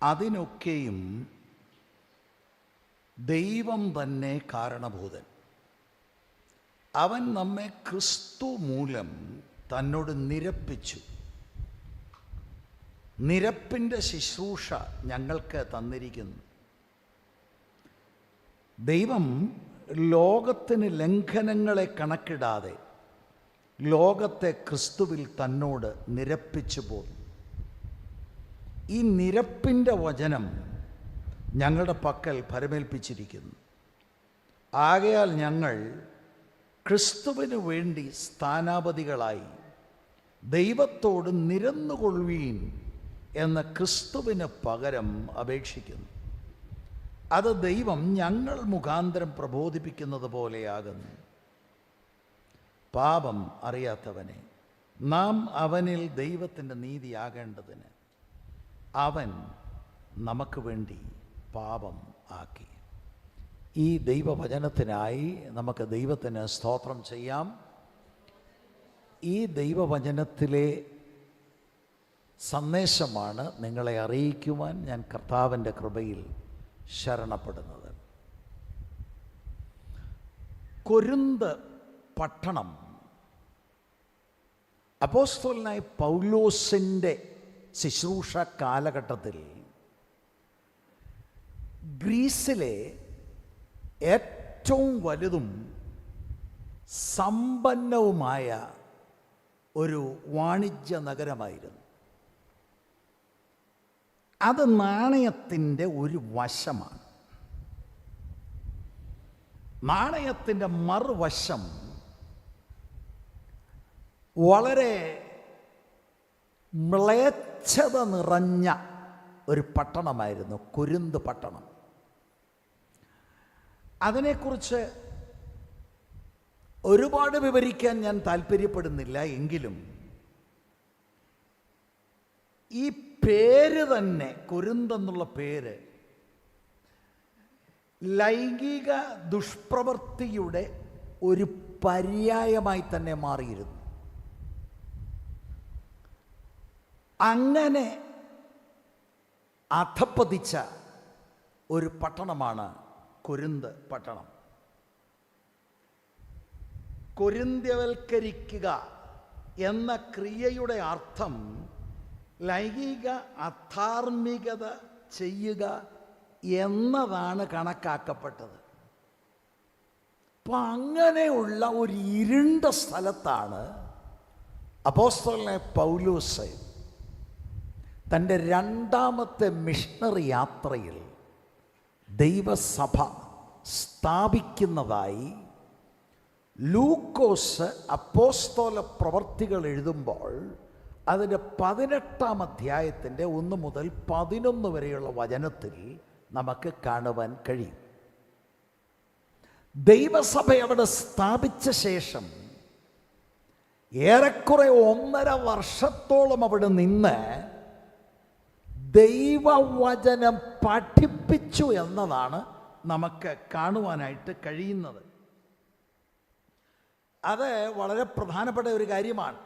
അതിനൊക്കെയും ദൈവം തന്നെ കാരണഭൂതൻ. അവൻ നമ്മെ ക്രിസ്തു മൂലം തന്നോട് നിരപ്പിച്ചു. നിരപ്പിൻ്റെ ശുശ്രൂഷ ഞങ്ങൾക്ക് തന്നിരിക്കുന്നു. ദൈവം ലോകത്തിന് ലംഘനങ്ങളെ കണക്കിടാതെ ലോകത്തെ ക്രിസ്തുവിൽ തന്നോട് നിരപ്പിച്ചു പോന്നു. ഈ നിരപ്പിൻ്റെ വചനം ഞങ്ങളുടെ പക്കൽ ഭരമേൽപ്പിച്ചിരിക്കുന്നു. ആകയാൽ ഞങ്ങൾ ക്രിസ്തുവിന് വേണ്ടി സ്ഥാനാപതികളായി ദൈവത്തോട് നിരന്നുകൊള്ളുവീൻ എന്ന് ക്രിസ്തുവിന് പകരം അപേക്ഷിക്കുന്നു. അത് ദൈവം ഞങ്ങൾ മുഖാന്തരം പ്രബോധിപ്പിക്കുന്നത് പോലെയാകുന്നു. പാപം അറിയാത്തവനെ നാം അവനിൽ ദൈവത്തിൻ്റെ നീതിയാകേണ്ടതിന് അവൻ നമുക്ക് വേണ്ടി പാപം ആക്കി. ഈ ദൈവവചനത്തിനായി നമുക്ക് ദൈവത്തിന് സ്തോത്രം ചെയ്യാം. ഈ ദൈവവചനത്തിലെ സന്ദേശമാണ് നിങ്ങളെ അറിയിക്കുവാൻ ഞാൻ കർത്താവിൻ്റെ കൃപയിൽ ശരണപ്പെടുന്നത്. കൊരിന്ത് പട്ടണം അപ്പോസ്തലനായ പൗലോസിൻ്റെ ശുശ്രൂഷ കാലഘട്ടത്തിൽ ഗ്രീസിലെ ഏറ്റവും വലുതും സമ്പന്നവുമായ ഒരു വാണിജ്യ നഗരമായിരുന്നു. അത് നാണയത്തിൻ്റെ ഒരു വശമാണ്. നാണയത്തിൻ്റെ മറുവശം വളരെ മ്ലേച്ഛത നിറഞ്ഞ ഒരു പട്ടണമായിരുന്നു കൊരിന്ത് പട്ടണം. അതിനെക്കുറിച്ച് ഒരുപാട് വിവരിക്കാൻ ഞാൻ താല്പര്യപ്പെടുന്നില്ല. എങ്കിലും ഈ പേര് തന്നെ, കൊരിന്ത് എന്നുള്ള പേര്, ലൈംഗിക ദുഷ്പ്രവൃത്തിയുടെ ഒരു പര്യായമായി തന്നെ മാറിയിരുന്നു. അങ്ങനെ അധപ്പതിച്ച ഒരു പട്ടണമാണ് കൊരിന്ത് പട്ടണം. കൊരിന്ത്യവൽക്കരിക്കുക എന്ന ക്രിയയുടെ അർത്ഥം ലൈംഗിക അധാർമികത ചെയ്യുക എന്നതാണ് കണക്കാക്കപ്പെട്ടത്. അപ്പം അങ്ങനെയുള്ള ഒരു ഇരുണ്ട സ്ഥലത്താണ് അപ്പോസ്തലനായ പൗലോസ് തൻ്റെ രണ്ടാമത്തെ മിഷണറി യാത്രയിൽ ദൈവസഭ സ്ഥാപിക്കുന്നതായി ലൂക്കോസ് അപ്പോസ്തല പ്രവർത്തികൾ എഴുതുമ്പോൾ അതിൻ്റെ 18-ാം അധ്യായത്തിൻ്റെ 1 മുതൽ 11 വരെയുള്ള വചനത്തിൽ നമുക്ക് കാണുവാൻ കഴിയും. ദൈവസഭ അവിടെ സ്ഥാപിച്ച ശേഷം ഏറെക്കുറെ 1.5 വർഷത്തോളം അവിടെ നിന്ന് ദൈവവചനം പഠിപ്പിച്ചു എന്നതാണ് നമുക്ക് കാണുവാനായിട്ട് കഴിയുന്നത്. അത് വളരെ പ്രധാനപ്പെട്ട ഒരു കാര്യമാണ്.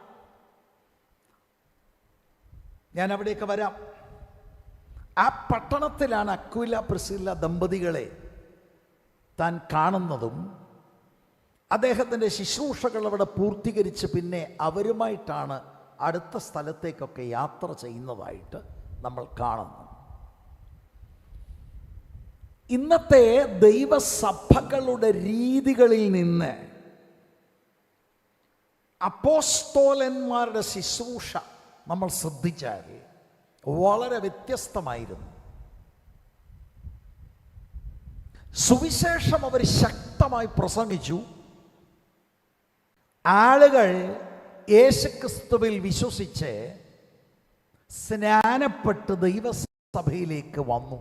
ഞാൻ അവിടേക്ക് വരാം. ആ പട്ടണത്തിലാണ് അക്വില പ്രിസ്കില്ല ദമ്പതികളെ താൻ കാണുന്നതും അദ്ദേഹത്തിൻ്റെ ശുശ്രൂഷകൾ അവിടെ പൂർത്തീകരിച്ച് പിന്നെ അവരുമായിട്ടാണ് അടുത്ത സ്ഥലത്തേക്കൊക്കെ യാത്ര ചെയ്യുന്നതായിട്ട് നമ്മൾ കാണുന്നു. ഇന്നത്തെ ദൈവസഭകളുടെ രീതികളിൽ നിന്ന് അപ്പോസ്തോലന്മാരുടെ ശുശ്രൂഷ നമ്മൾ ശ്രദ്ധിച്ചാൽ വളരെ വ്യത്യസ്തമായിരുന്നു. സുവിശേഷം അവർ ശക്തമായി പ്രസംഗിച്ചു. ആളുകൾ യേശുക്രിസ്തുവിൽ വിശ്വസിച്ച് സ്നാനപ്പെട്ട് ദൈവസഭയിലേക്ക് വന്നു.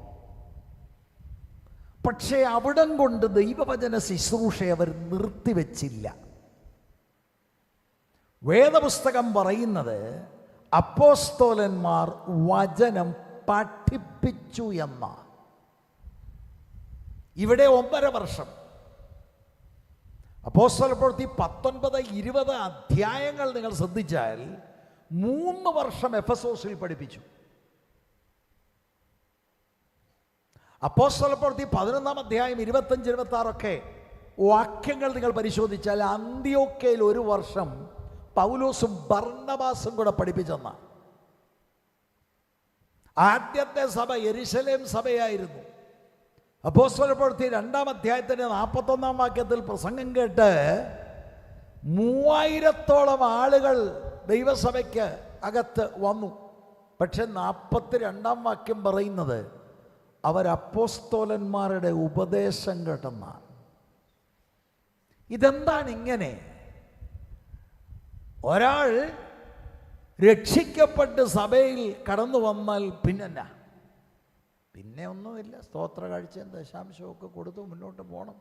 പക്ഷേ അവിടം കൊണ്ട് ദൈവവചന ശുശ്രൂഷ അവർ നിർത്തിവെച്ചില്ല. വേദപുസ്തകം പറയുന്നത് അപ്പോസ്തോലന്മാർ വചനം പഠിപ്പിച്ചു എന്ന. ഇവിടെ 1.5 വർഷം, അപ്പോസ്തല പ്രവൃത്തി 19-20 അധ്യായങ്ങൾ നിങ്ങൾ ശ്രദ്ധിച്ചാൽ 3 വർഷം എഫെസോസിൽ പഠിപ്പിച്ചു. അപ്പോസ്തലപ്രവൃത്തി 11-ാം അധ്യായം 25-26 വാക്യങ്ങൾ നിങ്ങൾ പരിശോധിച്ചാൽ അന്ത്യോക്യയിൽ ഒരു വർഷം പൗലോസും ബർന്നബാസും കൂടെ പഠിപ്പിച്ചെന്ന. ആദ്യത്തെ സഭ യെരുശലേം സഭയായിരുന്നു. അപ്പോസ്തലപ്രവൃത്തി 2-ാം അധ്യായത്തിൻ്റെ 41-ാം വാക്യത്തിൽ പ്രസംഗം കേട്ട് 3000-ഓളം ആളുകൾ ദൈവസഭയ്ക്ക് അകത്ത് വന്നു. പക്ഷെ 42-ാം വാക്യം പറയുന്നത് അവർ അപ്പോസ്തോലന്മാരുടെ ഉപദേശം കേട്ടെന്നാണ്. ഇതെന്താണ് ഇങ്ങനെ? ഒരാൾ രക്ഷിക്കപ്പെട്ട് സഭയിൽ കടന്നു വന്നാൽ പിന്നെ ഒന്നുമില്ല, സ്തോത്ര കാഴ്ചയും ദശാംശമൊക്കെ കൊടുത്ത് മുന്നോട്ട് പോകണം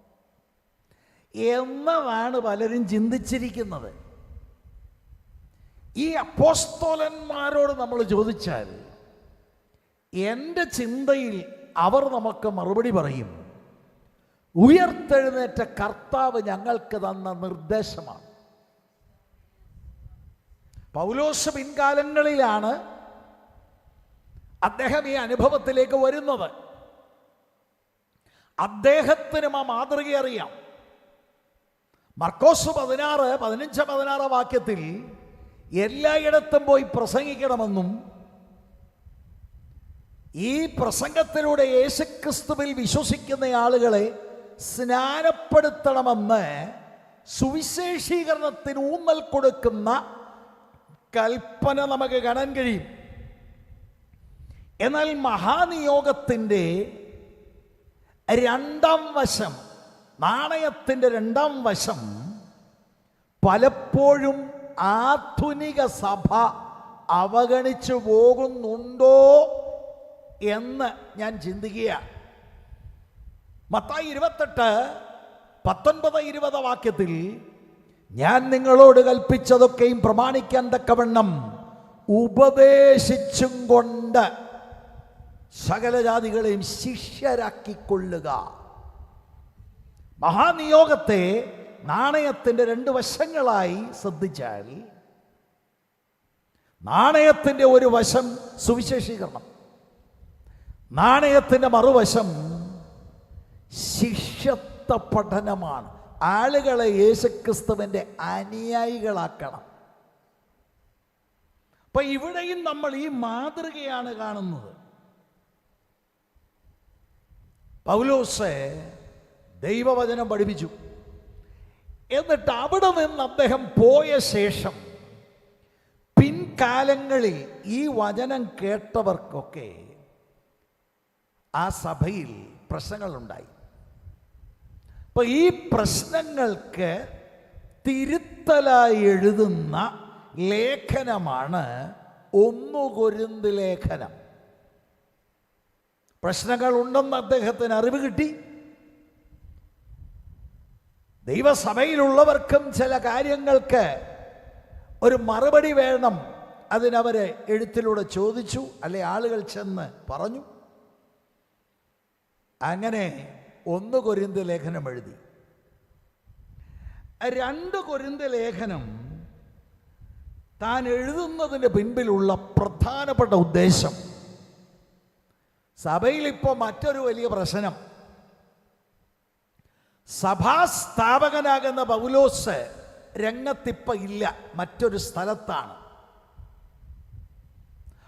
എന്നതാണ് പലരും ചിന്തിച്ചിരിക്കുന്നത്. ഈ അപ്പോസ്തോലന്മാരോട് നമ്മൾ ചോദിച്ചാൽ എൻ്റെ ചിന്തയിൽ അവർ നമുക്ക് മറുപടി പറയും, ഉയർത്തെഴുന്നേറ്റ കർത്താവ് ഞങ്ങൾക്ക് തന്ന നിർദ്ദേശമാണ്. പൗലോസ് പിൻകാലങ്ങളിലാണ് അദ്ദേഹം ഈ അനുഭവത്തിലേക്ക് വരുന്നത്. അദ്ദേഹത്തിനും ആ മാതൃക അറിയാം. മർക്കോസ് 15-16 വാക്യത്തിൽ എല്ലായിടത്തും പോയി പ്രസംഗിക്കണമെന്നും ഈ പ്രസംഗത്തിലൂടെ യേശുക്രിസ്തുവിൽ വിശ്വസിക്കുന്ന ആളുകളെ സ്നാനപ്പെടുത്തണമെന്ന് സുവിശേഷീകരണത്തിന് ഊന്നൽ കൊടുക്കുന്ന കൽപ്പന നമുക്ക് കാണാൻ കഴിയും. എന്നാൽ മഹാനിയോഗത്തിൻ്റെ രണ്ടാം വശം, നാണയത്തിൻ്റെ രണ്ടാം വശം പലപ്പോഴും ആധുനിക സഭ അവഗണിച്ചു പോകുന്നുണ്ടോ എന്ന് ഞാൻ ചിന്തിക്കുകയാണ്. മത്തായി 28:19-20 വാക്യത്തിൽ ഞാൻ നിങ്ങളോട് കൽപ്പിച്ചതൊക്കെയും പ്രമാണിക്കാൻ തക്കവണ്ണം ഉപദേശിച്ചും കൊണ്ട് സകല ജാതികളെയും ശിഷ്യരാക്കിക്കൊള്ളുക. മഹാനിയോഗത്തെ നാണയത്തിൻ്റെ 2 വശങ്ങളായി ശ്രദ്ധിച്ചാൽ, നാണയത്തിൻ്റെ ഒരു വശം സുവിശേഷീകരണം, നാണയത്തിൻ്റെ മറുവശം ശിഷ്യത്വ പഠനമാണ്. ആളുകളെ യേശുക്രിസ്തുവിൻ്റെ അനുയായികളാക്കണം. അപ്പൊ ഇവിടെയും നമ്മൾ ഈ മാതൃകയാണ് കാണുന്നത്. പൗലോസ് ദൈവവചനം പഠിപ്പിച്ചു. എന്നിട്ട് അവിടെ നിന്ന് അദ്ദേഹം പോയ ശേഷം പിൻകാലങ്ങളിൽ ഈ വചനം കേട്ടവർക്കൊക്കെ ആ സഭയിൽ പ്രശ്നങ്ങളുണ്ടായി. അപ്പൊ ഈ പ്രശ്നങ്ങൾക്ക് തിരുത്തലായി എഴുതുന്ന ലേഖനമാണ് 1 കൊരിന്ത് ലേഖനം. പ്രശ്നങ്ങൾ ഉണ്ടെന്ന് അദ്ദേഹത്തിന് അറിവ് കിട്ടി. ദൈവസഭയിലുള്ളവർക്കും ചില കാര്യങ്ങൾക്ക് ഒരു മറുപടി വേണം. അതിനവരെ എഴുത്തിലൂടെ ചോദിച്ചു, അല്ലെ ആളുകൾ ചെന്ന് പറഞ്ഞു. അങ്ങനെ 1 കൊരിന്ത് ലേഖനം എഴുതി. 2 കൊരിന്ത് ലേഖനം താൻ എഴുതുന്നതിന് പിൻപിലുള്ള പ്രധാനപ്പെട്ട ഉദ്ദേശം, സഭയിൽ ഇപ്പോൾ മറ്റൊരു വലിയ പ്രശ്നം, സഭാസ്ഥാപകനാകുന്ന പൗലോസ് രംഗത്തിപ്പ ഇല്ല, മറ്റൊരു സ്ഥലത്താണ്.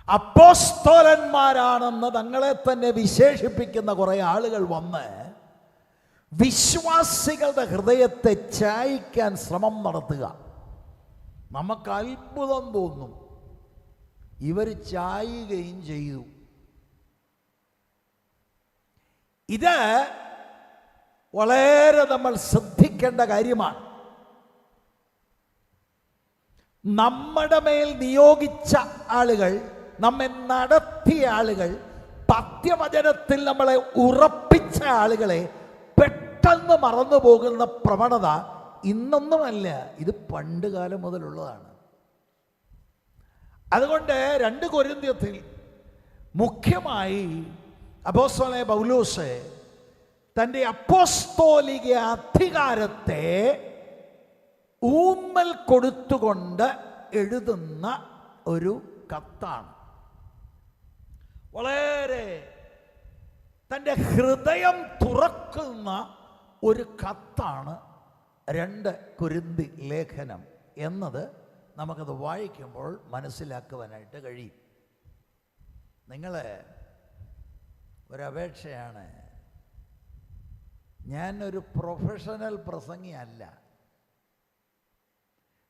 അപ്പോസ്തലന്മാരാണെന്ന് തങ്ങളെ തന്നെ വിശേഷിപ്പിക്കുന്ന കുറെ ആളുകൾ വന്ന് വിശ്വാസികളുടെ ഹൃദയത്തെ ചായ്ക്കാൻ ശ്രമം നടത്തുക. നമുക്ക് അത്ഭുതം തോന്നും, ഇവർ ചായുകയും ചെയ്തു. ഇത് വളരെ നമ്മൾ ശ്രദ്ധിക്കേണ്ട കാര്യമാണ്. നമ്മുടെ മേൽ നിയോഗിച്ച ആളുകൾ, നമ്മെ നടത്തിയ ആളുകൾ, പത്യവചനത്തിൽ നമ്മളെ ഉറപ്പിച്ച ആളുകളെ പെട്ടെന്ന് മറന്നു പോകുന്ന പ്രവണത ഇന്നൊന്നുമല്ല, ഇത് പണ്ട് കാലം മുതലുള്ളതാണ്. അതുകൊണ്ട് 2 കൊരിന്ത്യത്തിൽ മുഖ്യമായി അപ്പോസ്തലനായ പൗലോസ് തൻ്റെ അപ്പോസ്തോലിക അധികാരത്തെ ഊന്നൽ കൊടുത്തുകൊണ്ട് എഴുതുന്ന ഒരു കത്താണ്. വളരെ ദൈവത്തിൻ്റെ ഹൃദയം തുറക്കുന്ന ഒരു കത്താണ് 2 കൊരിന്തി ലേഖനം എന്നത് നമുക്കത് വായിക്കുമ്പോൾ മനസ്സിലാക്കുവാനായിട്ട് കഴിയും. നിങ്ങൾ ഒരപേക്ഷയാണ്, ഞാനൊരു പ്രൊഫഷണൽ പ്രസംഗിയല്ല.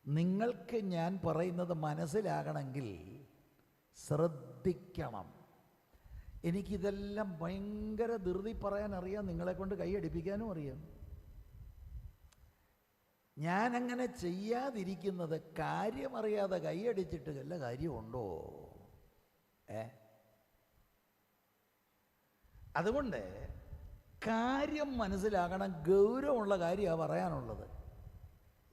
നിങ്ങൾക്ക് ഞാൻ പറയുന്നത് മനസ്സിലാകണമെങ്കിൽ ശ്രദ്ധിക്കണം. എനിക്കിതെല്ലാം ഭയങ്കര ധൃതി പറയാൻ അറിയാം, നിങ്ങളെ കൊണ്ട് കൈയടിപ്പിക്കാനും അറിയാം. ഞാനങ്ങനെ ചെയ്യാതിരിക്കുന്നത് കാര്യമറിയാതെ കൈയടിച്ചിട്ട് വല്ല കാര്യമുണ്ടോ? അതുകൊണ്ട് കാര്യം മനസ്സിലാക്കണം, ഗൗരവമുള്ള കാര്യമാണ് പറയാനുള്ളത്.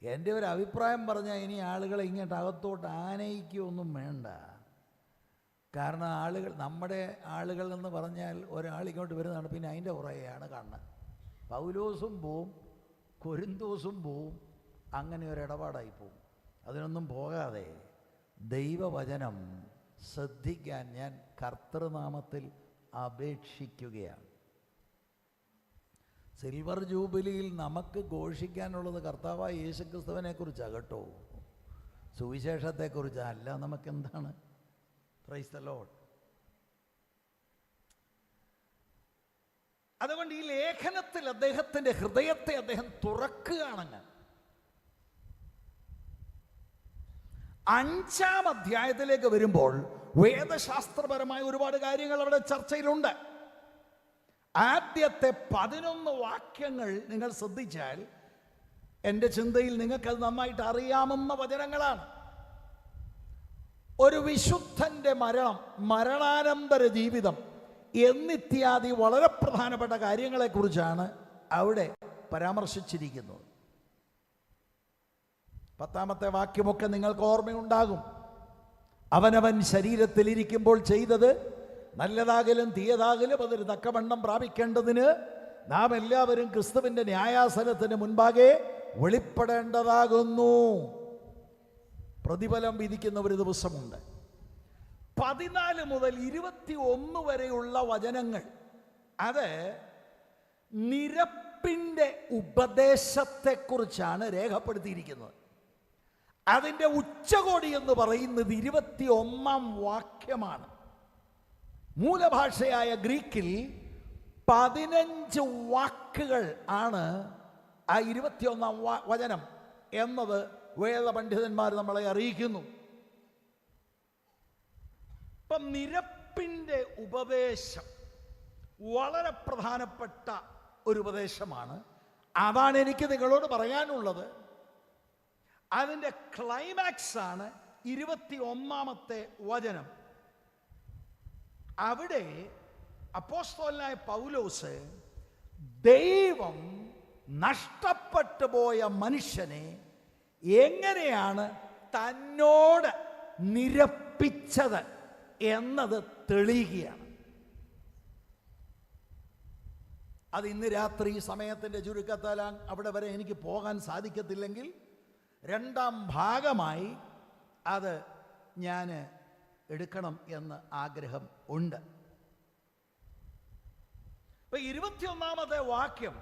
എൻ്റെ ഒരു അഭിപ്രായം പറഞ്ഞാൽ ഇനി ആളുകളെ ഇങ്ങോട്ട് അകത്തോട്ട് ആനയിക്കുകയൊന്നും വേണ്ട. കാരണം നമ്മുടെ ആളുകൾ എന്ന് പറഞ്ഞാൽ ഒരാൾ ഇങ്ങോട്ട് വരുന്നതാണ്, പിന്നെ അതിൻ്റെ പുറകെയാണ് കണ്ണ്. പൗലോസും പോവും, കൊരിന്തോസും പോവും, അങ്ങനെ ഒരു ഇടപാടായി പോവും. അതിനൊന്നും പോകാതെ ദൈവവചനം ശ്രദ്ധിക്കാൻ ഞാൻ കർത്തൃനാമത്തിൽ അപേക്ഷിക്കുകയാണ്. സിൽവർ ജൂബിലിയിൽ നമുക്ക് ഘോഷിക്കാനുള്ളത് കർത്താവായ യേശുക്രിസ്തുവിനെ കുറിച്ചാണ് കേട്ടോ, സുവിശേഷത്തെക്കുറിച്ചല്ല. നമുക്കെന്താണ്? Praise the Lord. അതുകൊണ്ട് ഈ ലേഖനത്തിൽ അദ്ദേഹത്തിൻ്റെ ഹൃദയത്തെ അദ്ദേഹം തുറക്കുകയാണെന്ന് 5-ാം അധ്യായത്തിലേക്ക് വരുമ്പോൾ വേദശാസ്ത്രപരമായ ഒരുപാട് കാര്യങ്ങൾ അവിടെ ചർച്ചയിലുണ്ട്. ആദ്യത്തെ 11 വാക്യങ്ങൾ നിങ്ങൾ ശ്രദ്ധിച്ചാൽ എൻ്റെ ചിന്തയിൽ നിങ്ങൾക്കത് നന്നായിട്ട് അറിയാവുന്ന വചനങ്ങളാണ്. ഒരു വിശുദ്ധൻ്റെ മരണം, മരണാനന്തര ജീവിതം എന്നിത്യാദി വളരെ പ്രധാനപ്പെട്ട കാര്യങ്ങളെക്കുറിച്ചാണ് അവിടെ പരാമർശിച്ചിരിക്കുന്നത്. 10-ാമത്തെ വാക്യമൊക്കെ നിങ്ങൾക്ക് ഓർമ്മയുണ്ടാകും. അവനവൻ ശരീരത്തിലിരിക്കുമ്പോൾ ചെയ്തത് നല്ലതാകലും തീയതാകലും അതിന് തക്കവണ്ണം പ്രാപിക്കേണ്ടതിന് നാം എല്ലാവരും ക്രിസ്തുവിൻ്റെ ന്യായാസനത്തിന് മുൻപാകെ വെളിപ്പെടേണ്ടതാകുന്നു. പ്രതിഫലം വിധിക്കുന്ന ഒരു ദിവസമുണ്ട്. 14 മുതൽ 21 വരെയുള്ള വചനങ്ങൾ അത് നിരപ്പിൻ്റെ ഉപദേശത്തെക്കുറിച്ചാണ് രേഖപ്പെടുത്തിയിരിക്കുന്നത്. അതിൻ്റെ ഉച്ചകോടി എന്ന് പറയുന്നത് 21-ാം വാക്യമാണ്. മൂലഭാഷയായ ഗ്രീക്കിൽ 15 വാക്കുകൾ ആണ് ആ 21-ാം വചനം എന്നത് വേദപണ്ഡിതന്മാർ നമ്മളെ അറിയിക്കുന്നു. ഇപ്പം നിരപ്പിൻ്റെ ഉപദേശം വളരെ പ്രധാനപ്പെട്ട ഒരു ഉപദേശമാണ്. അതാണ് എനിക്ക് നിങ്ങളോട് പറയാനുള്ളത്. അതിൻ്റെ ക്ലൈമാക്സ് ആണ് 21-ാമത്തെ വചനം. അവിടെ അപ്പോസ്തലനായ പൗലോസ് ദൈവം നഷ്ടപ്പെട്ടു പോയ മനുഷ്യനെ എങ്ങനെയാണ് തന്നോട് നിരപ്പിച്ചത് എന്നത് തെളിയുകയാണ്. അത് ഇന്ന് രാത്രി സമയത്തിൻ്റെ ചുരുക്കത്താൽ അവിടെ വരെ എനിക്ക് പോകാൻ സാധിക്കത്തില്ലെങ്കിൽ 2-ാം ഭാഗമായി അത് ഞാൻ എടുക്കണം എന്ന് ആഗ്രഹം ഉണ്ട്. ഇപ്പൊ 21-ാമത്തെ വാക്യം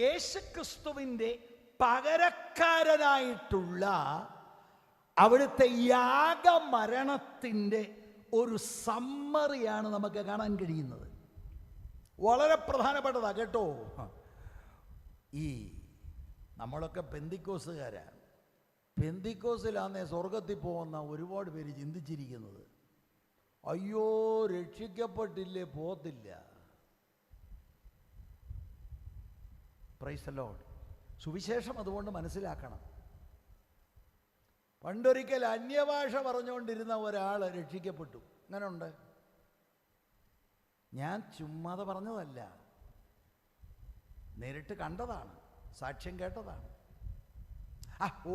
യേശുക്രിസ്തുവിൻ്റെ പകരക്കാരനായിട്ടുള്ള അവിടുത്തെ യാഗമരണത്തിൻ്റെ ഒരു സമ്മറിയാണ് നമുക്ക് കാണാൻ കഴിയുന്നത്. വളരെ പ്രധാനപ്പെട്ടതാണ് കേട്ടോ. ഈ നമ്മളൊക്കെ പെന്തിക്കോസുകാരാണ്. പെന്തിക്കോസിലാന്നേ സ്വർഗത്തിൽ പോകുന്ന ഒരുപാട് പേര് ചിന്തിച്ചിരിക്കുന്നത്, അയ്യോ രക്ഷിക്കപ്പെട്ടില്ലേ പോകത്തില്ല. Praise the Lord. സുവിശേഷം അതുകൊണ്ട് മനസ്സിലാക്കണം. പണ്ടൊരിക്കൽ അന്യഭാഷ പറഞ്ഞുകൊണ്ടിരുന്ന ഒരാൾ രക്ഷിക്കപ്പെട്ടു. അങ്ങനെ ഉണ്ട്. ഞാൻ ചുമ്മാതെ പറഞ്ഞതല്ല, നേരിട്ട് കണ്ടതാണ്, സാക്ഷ്യം കേട്ടതാണ്.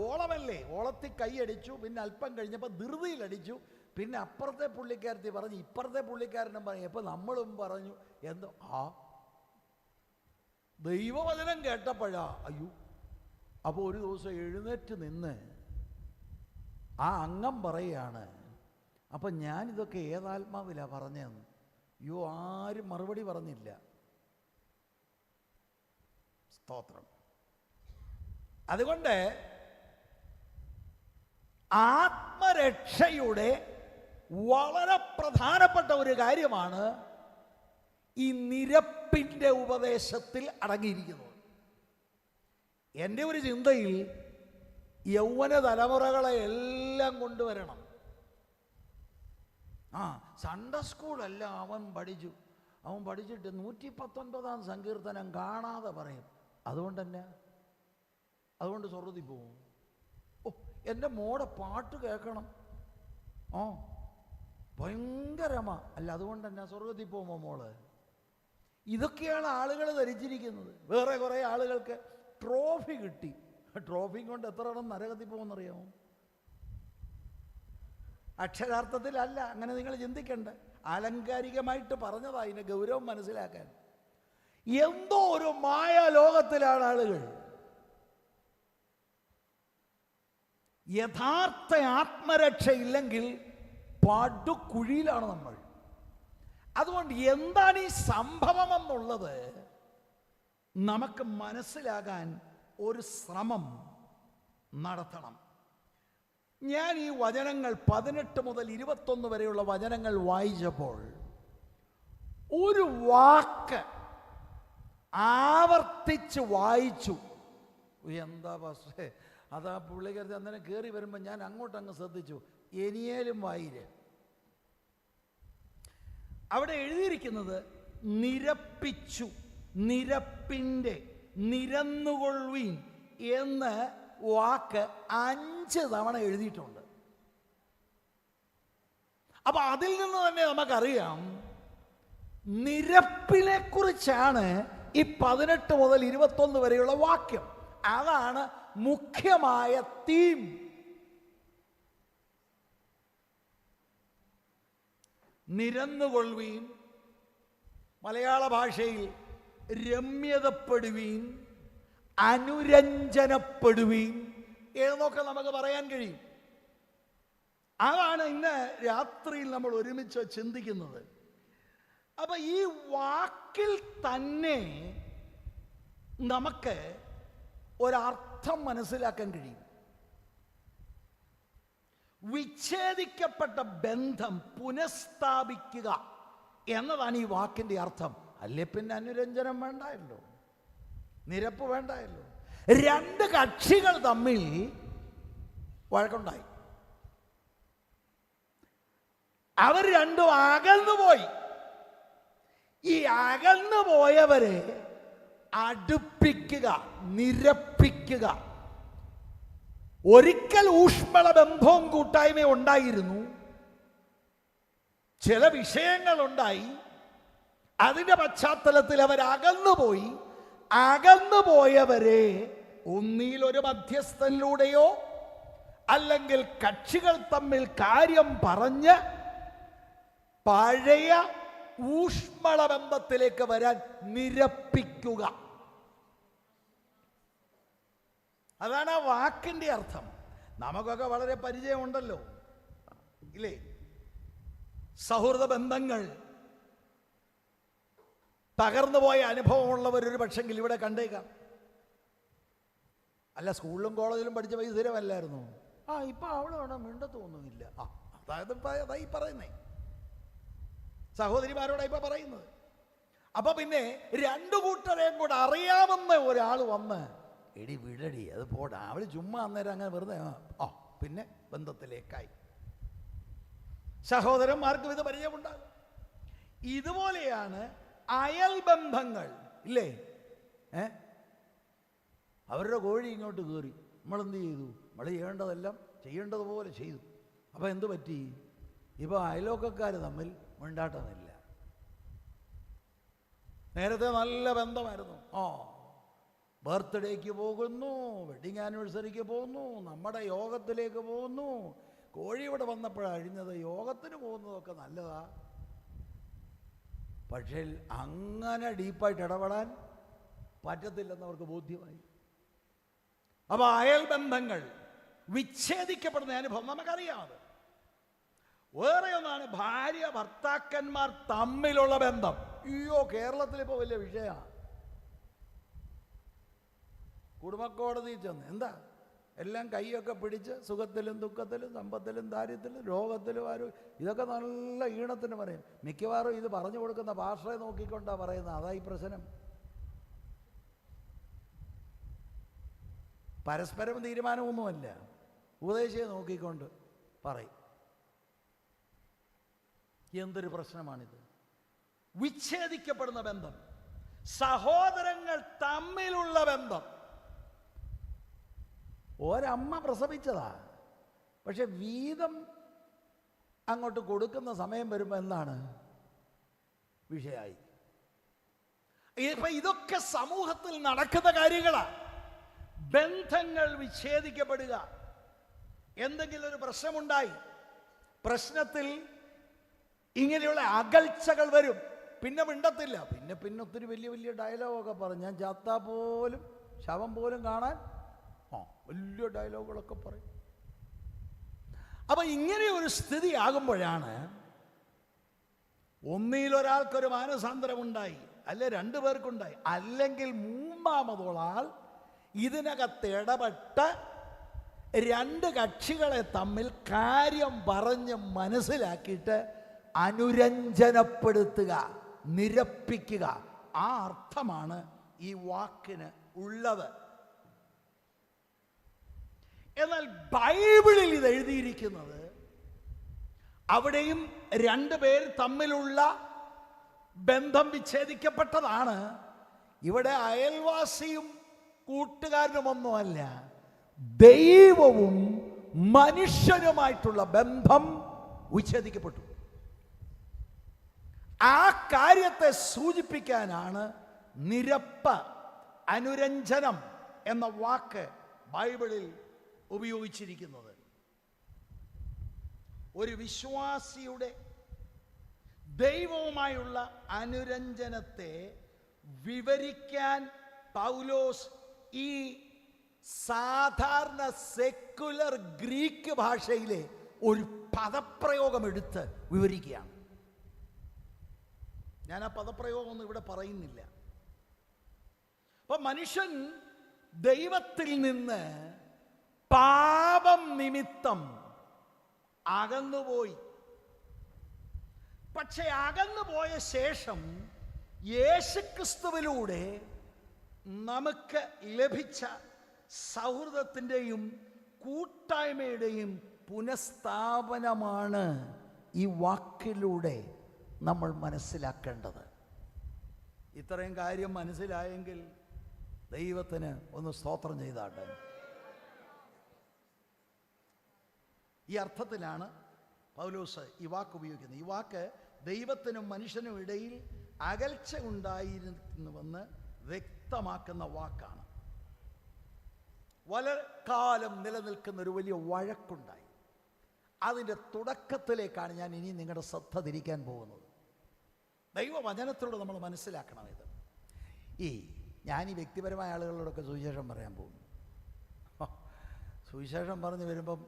ഓളമല്ലേ, ഓളത്തിൽ കൈയടിച്ചു, പിന്നെ അല്പം കഴിഞ്ഞപ്പോൾ ധൃതിയിലടിച്ചു, പിന്നെ അപ്പുറത്തെ പുള്ളിക്കാരത്തി പറഞ്ഞു, ഇപ്പുറത്തെ പുള്ളിക്കാരനും പറഞ്ഞു, അപ്പോൾ നമ്മളും പറഞ്ഞു. എന്തോ ദൈവവചനം കേട്ടപ്പോഴാ അയ്യോ. അപ്പോൾ ഒരു ദിവസം എഴുന്നേറ്റ് നിന്ന് ആ അംഗം പറയുകയാണ്, അപ്പം ഞാനിതൊക്കെ ഏതാത്മാവിലാണ് പറഞ്ഞതെന്ന്. അയ്യോ, ആരും മറുപടി പറഞ്ഞില്ല. സ്തോത്രം. അതുകൊണ്ട് ആത്മരക്ഷയുടെ വളരെ പ്രധാനപ്പെട്ട ഒരു കാര്യമാണ് ഈ നിരപ്പിൻ്റെ ഉപദേശത്തിൽ അടങ്ങിയിരിക്കുന്നത്. എൻ്റെ ഒരു ചിന്തയിൽ യൗവന തലമുറകളെ എല്ലാം കൊണ്ടുവരണം. സൺഡേ സ്കൂളല്ല അവൻ പഠിച്ചിട്ട് 119 സങ്കീർത്തനം കാണാതെ പറയും. അതുകൊണ്ട് സ്വർഗ്ഗത്തിൽ പോവും. എൻ്റെ മോടെ പാട്ട് കേൾക്കണം, ഭയങ്കരമാ, അല്ല അതുകൊണ്ട് തന്നെ സ്വർഗ്ഗത്തിൽ പോകുമോ മോള്? ഇതൊക്കെയാണ് ആളുകൾ ധരിച്ചിരിക്കുന്നത്. വേറെ കുറേ ആളുകൾക്ക് ട്രോഫി കിട്ടി. ട്രോഫിയും കൊണ്ട് എത്ര എണ്ണം നരകത്തിൽ പോകുമെന്നറിയാമോ? അക്ഷരാർത്ഥത്തിലല്ല. അങ്ങനെ നിങ്ങൾ ചിന്തിക്കണ്ട. ആലങ്കാരികമായിട്ട് പറഞ്ഞതാ, അതിൻ്റെ ഗൗരവം മനസ്സിലാക്കാൻ. എന്തോ ഒരു മായ ലോകത്തിലാണ് ആളുകൾ. യഥാർത്ഥ ആത്മരക്ഷയില്ലെങ്കിൽ പടുകുഴിയിലാണ് നമ്മൾ. അതുകൊണ്ട് എന്താണ് ഈ സംഭവം എന്നുള്ളത് നമുക്ക് മനസ്സിലാകാൻ ഒരു ശ്രമം നടത്തണം. ഞാൻ ഈ വചനങ്ങൾ 18 മുതൽ 21 വരെയുള്ള വചനങ്ങൾ വായിച്ചപ്പോൾ ഒരു വാക്ക് ആവർത്തിച്ച് വായിച്ചു. എന്താ പക്ഷേ അതാ പുള്ളിക്കാരത്തി അന്നേരം കയറി വരുമ്പോൾ ഞാൻ അങ്ങോട്ടങ്ങ് ശ്രദ്ധിച്ചു. എനിയേലും വായില് അവിടെ എഴുതിയിരിക്കുന്നത് നിരപ്പിച്ചു, നിരപ്പിൻ്റെ, നിരന്നുകൊള്ളുവീൻ എന്ന് വാക്ക് 5 തവണ എഴുതിയിട്ടുണ്ട്. അപ്പൊ അതിൽ നിന്ന് തന്നെ നമുക്കറിയാം നിരപ്പിനെ കുറിച്ചാണ് ഈ 18 മുതൽ 21 വരെയുള്ള വാക്യം. അതാണ് മുഖ്യമായ തീം. നിരന്നുകൊള്ളുവീൻ, മലയാള ഭാഷയിൽ രമ്യതപ്പെടുവീൻ, അനുരഞ്ജനപ്പെടുവീൻ എന്നൊക്കെ നമുക്ക് പറയാൻ കഴിയും. അതാണ് ഇന്ന് രാത്രിയിൽ നമ്മൾ ഒരുമിച്ച് ചിന്തിക്കുന്നത്. അപ്പൊ ഈ വാക്കിൽ തന്നെ നമുക്ക് ഒരർത്ഥം മനസ്സിലാക്കാൻ കഴിയും. വിച്ഛേദിക്കപ്പെട്ട ബന്ധം പുനഃസ്ഥാപിക്കുക എന്നതാണ് ഈ വാക്കിന്റെ അർത്ഥം. അല്ലേ പിന്നെ അനുരഞ്ജനം വേണ്ടായല്ലോ, നിരപ്പ് വേണ്ടായല്ലോ. 2 കക്ഷികൾ തമ്മിൽ വഴക്കുണ്ടായി. അവർ രണ്ടും അകന്നുപോയി. ഈ അകന്നു പോയവരെ അടുപ്പിക്കുക, നിരപ്പിക്കുക. ഒരിക്കൽ ഊഷ്മള ബന്ധവും കൂട്ടായ്മയും ഉണ്ടായിരുന്നു. ചില വിഷയങ്ങളുണ്ടായി. അതിൻ്റെ പശ്ചാത്തലത്തിൽ അവർ അകന്നുപോയി. അകന്നുപോയവരെ ഒന്നിൽ ഒരു മധ്യസ്ഥനിലൂടെയോ അല്ലെങ്കിൽ കക്ഷികൾ തമ്മിൽ കാര്യം പറഞ്ഞ് പഴയ ഊഷ്മള ബന്ധത്തിലേക്ക് വരാൻ നിരപ്പിക്കുക. അതാണ് ആ വാക്കിന്റെ അർത്ഥം. നമുക്കൊക്കെ വളരെ പരിചയമുണ്ടല്ലോ, ഇല്ലേ? സൗഹൃദ ബന്ധങ്ങൾ തകർന്നുപോയ അനുഭവമുള്ളവർ ഒരു പക്ഷെങ്കിൽ ഇവിടെ കണ്ടേക്കാം. അല്ല, സ്കൂളിലും കോളേജിലും പഠിച്ച വൈദ്യരമല്ലായിരുന്നു. ഇപ്പൊ അവള് വേണം മിണ്ടത്തൊന്നുമില്ല. അതായി പറയുന്നേ, സഹോദരിമാരോടാ ഇപ്പൊ പറയുന്നത്. അപ്പൊ പിന്നെ 2 കൂട്ടരെയും കൂടെ അറിയാവുന്ന ഒരാൾ വന്ന് എടി വിടടി, അത് പോടാ, അവള് ചുമ്മാ അന്നേരം അങ്ങനെ വെറുതെ പിന്നെ ബന്ധത്തിലേക്കായി. സഹോദരന്മാർക്കും ഇത് പരിചയമുണ്ടാകും. ഇതുപോലെയാണ് അയൽ ബന്ധങ്ങൾ, ഇല്ലേ? അവരുടെ കോഴി ഇങ്ങോട്ട് കയറി, നമ്മളെന്ത് ചെയ്തു? നമ്മൾ ചെയ്യേണ്ടതെല്ലാം ചെയ്യേണ്ടതുപോലെ ചെയ്തു. അപ്പം എന്തു പറ്റി? ഇപ്പോൾ അയലോക്കക്കാർ തമ്മിൽ മിണ്ടാട്ടമില്ല. നേരത്തെ നല്ല ബന്ധമായിരുന്നു. ബർത്ത്ഡേക്ക് പോകുന്നു, വെഡിങ് ആനിവേഴ്സറിക്ക് പോകുന്നു, നമ്മുടെ യോഗത്തിലേക്ക് പോകുന്നു. കോഴി ഇവിടെ വന്നപ്പോഴാണ് അഴിഞ്ഞത്. യോഗത്തിന് പോകുന്നതൊക്കെ നല്ലതാ, പക്ഷേ അങ്ങനെ ഡീപ്പായിട്ട് ഇടപെടാൻ പറ്റത്തില്ലെന്ന് അവർക്ക് ബോധ്യമായി. അപ്പോൾ അയൽ ബന്ധങ്ങൾ വിച്ഛേദിക്കപ്പെടുന്ന അനുഭവം നമുക്കറിയാം. വേറെ ഒന്നാണ് ഭാര്യ ഭർത്താക്കന്മാർ തമ്മിലുള്ള ബന്ധം. അയ്യോ, കേരളത്തിലിപ്പോൾ വലിയ വിഷയമാണ്. കുടുംബക്കോടതിയിൽ ചെന്ന് എന്താ എല്ലാം കൈയൊക്കെ പിടിച്ച് സുഖത്തിലും ദുഃഖത്തിലും സമ്പത്തിലും ദാരിദ്ര്യത്തിലും രോഗത്തിലും ഇതൊക്കെ നല്ല ഈണത്തിന് പറയും. മിക്കവാറും ഇത് പറഞ്ഞു കൊടുക്കുന്ന ഭാഷയെ നോക്കിക്കൊണ്ടാണ് പറയുന്നത്. അതാ ഈ പ്രശ്നം. പരസ്പരം തീരുമാനമൊന്നുമല്ല, ഉപദേശിയെ നോക്കിക്കൊണ്ട് പറയും. എന്തൊരു പ്രശ്നമാണിത്! വിച്ഛേദിക്കപ്പെടുന്ന ബന്ധം, സഹോദരങ്ങൾ തമ്മിലുള്ള ബന്ധം. ഒരമ്മ പ്രസവിച്ചതാ, പക്ഷെ വീതം അങ്ങോട്ട് കൊടുക്കുന്ന സമയം വരുമ്പോൾ എന്താണ് വിഷയമായി. ഇതൊക്കെ സമൂഹത്തിൽ നടക്കുന്ന കാര്യങ്ങളാണ്. ബന്ധങ്ങൾ വിച്ഛേദിക്കപ്പെടുക. എന്തെങ്കിലും ഒരു പ്രശ്നമുണ്ടായി, പ്രശ്നത്തിൽ ഇങ്ങനെയുള്ള അകൽച്ചകൾ വരും. പിന്നെ മിണ്ടത്തില്ല. പിന്നെ ഒത്തിരി വലിയ വലിയ ഡയലോഗൊക്കെ പറയും. ഞാൻ ചത്താ പോലും ശവം പോലും കാണാൻ വലിയ ഡയലോഗുകളൊക്കെ പറയും. അപ്പൊ ഇങ്ങനെ ഒരു സ്ഥിതി ആകുമ്പോഴാണ് ഒന്നിലൊരാൾക്കൊരു മാനസാന്തരമുണ്ടായി, അല്ലെ രണ്ടു പേർക്കുണ്ടായി, അല്ലെങ്കിൽ മൂന്നാമതൊരാൾ ഇതിനകത്ത് ഇടപെട്ട് രണ്ട് കക്ഷികളെ തമ്മിൽ കാര്യം പറഞ്ഞ് മനസ്സിലാക്കിയിട്ട് അനുരഞ്ജനപ്പെടുത്തുക, നിരപ്പിക്കുക. ആ അർത്ഥമാണ് ഈ വാക്കിന് ഉള്ളത്. എന്നാൽ ബൈബിളിൽ ഇത് എഴുതിയിരിക്കുന്നത് അവിടെയും രണ്ടുപേർ തമ്മിലുള്ള ബന്ധം വിച്ഛേദിക്കപ്പെട്ടതാണ്. ഇവിടെ അയൽവാസിയും കൂട്ടുകാരനുമൊന്നുമല്ല, ദൈവവും മനുഷ്യനുമായിട്ടുള്ള ബന്ധം വിച്ഛേദിക്കപ്പെട്ടു. ആ കാര്യത്തെ സൂചിപ്പിക്കാനാണ് നിരപ്പ്, അനുരഞ്ജനം എന്ന വാക്ക് ബൈബിളിൽ ഉപയോഗിച്ചിരിക്കുന്നത്. ഒരു വിശ്വാസിയുടെ ദൈവവുമായുള്ള അനുരഞ്ജനത്തെ വിവരിക്കാൻ പൗലോസ് ഈ സാധാരണ സെക്കുലർ ഗ്രീക്ക് ഭാഷയിലെ ഒരു പദപ്രയോഗം എടുത്ത് വിവരിക്കുകയാണ്. ഞാൻ ആ പദപ്രയോഗമൊന്നും ഇവിടെ പറയുന്നില്ല. അപ്പൊ മനുഷ്യൻ ദൈവത്തിൽ നിന്ന് പാപം നിമിത്തം അകന്നുപോയി. പക്ഷെ അകന്നുപോയ ശേഷം യേശുക്രിസ്തുവിലൂടെ നമുക്ക് ലഭിച്ച സൗഹൃദത്തിൻ്റെയും കൂട്ടായ്മയുടെയും പുനഃസ്ഥാപനമാണ് ഈ വാക്കിലൂടെ നമ്മൾ മനസ്സിലാക്കേണ്ടത്. ഇത്രയും കാര്യം മനസ്സിലായെങ്കിൽ ദൈവത്തിന് ഒന്ന് സ്തോത്രം ചെയ്താട്ടെ. ഈ അർത്ഥത്തിലാണ് പൗലോസ് ഈ വാക്ക് ഉപയോഗിക്കുന്നത്. ഈ വാക്ക് ദൈവത്തിനും മനുഷ്യനും ഇടയിൽ അകൽച്ച ഉണ്ടായിരുന്നുവെന്ന് വ്യക്തമാക്കുന്ന വാക്കാണ്. വളരെക്കാലം നിലനിൽക്കുന്ന ഒരു വലിയ വഴക്കുണ്ടായി. അതിൻ്റെ തുടക്കത്തിലേക്കാണ് ഞാൻ ഇനി നിങ്ങളുടെ ശ്രദ്ധ തിരിക്കാൻ പോകുന്നത്. ദൈവവചനത്തിലൂടെ നമ്മൾ മനസ്സിലാക്കണം ഇത്. ഞാൻ ഈ വ്യക്തിപരമായ ആളുകളോടൊക്കെ സുവിശേഷം പറയാൻ പോകുന്നു. സുവിശേഷം പറഞ്ഞു വരുമ്പം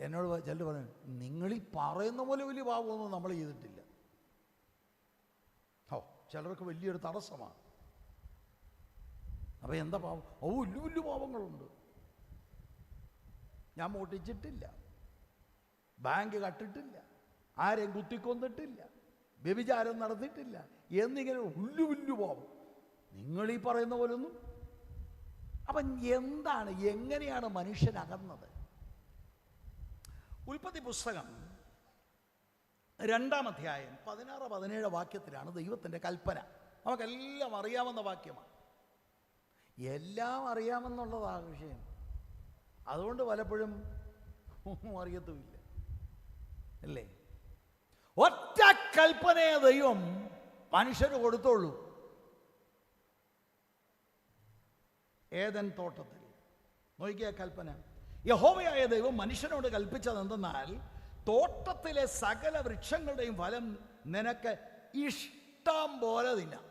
എന്നോട് ചിലർ പറഞ്ഞു, നിങ്ങളീ പറയുന്ന പോലെ വലിയ പാപമൊന്നും നമ്മൾ ചെയ്തിട്ടില്ല. ചിലർക്ക് വലിയൊരു തടസ്സമാണ്. അപ്പം എന്താ പാപം? വലിയ വലിയ പാപങ്ങളുണ്ട്. ഞാൻ മോട്ടിച്ചിട്ടില്ല, ബാങ്ക് കട്ടിട്ടില്ല, ആരെയും കുത്തിക്കൊന്നിട്ടില്ല, വ്യഭിചാരം നടത്തിയിട്ടില്ല എന്നിങ്ങനെ വലിയ വലിയ പാപം. നിങ്ങളീ പറയുന്ന പോലൊന്നും. അപ്പം എന്താണ്, എങ്ങനെയാണ് മനുഷ്യനകന്നത്? ഉൽപ്പത്തി പുസ്തകം 2-ാം അധ്യായം 16-17 വാക്യത്തിലാണ് ദൈവത്തിൻ്റെ കൽപ്പന. നമുക്കെല്ലാം അറിയാവുന്ന വാക്യമാണ്. എല്ലാം അറിയാമെന്നുള്ളതാണ് വിഷയം. അതുകൊണ്ട് പലപ്പോഴും ഒന്നും അറിയത്തുമില്ല, അല്ലേ? ഒറ്റ കൽപ്പനയെ ദൈവം മനുഷ്യന് കൊടുത്തോളൂ. ഏദൻ തോട്ടത്തിൽ നോക്കിയ കൽപ്പന. യഹോവയായ ദൈവം മനുഷ്യനോട് കൽപ്പിച്ചത് എന്തെന്നാൽ, തോട്ടത്തിലെ സകല വൃക്ഷങ്ങളുടെയും ഫലം നിനക്ക് ഇഷ്ടം പോലെ തിന്നാം,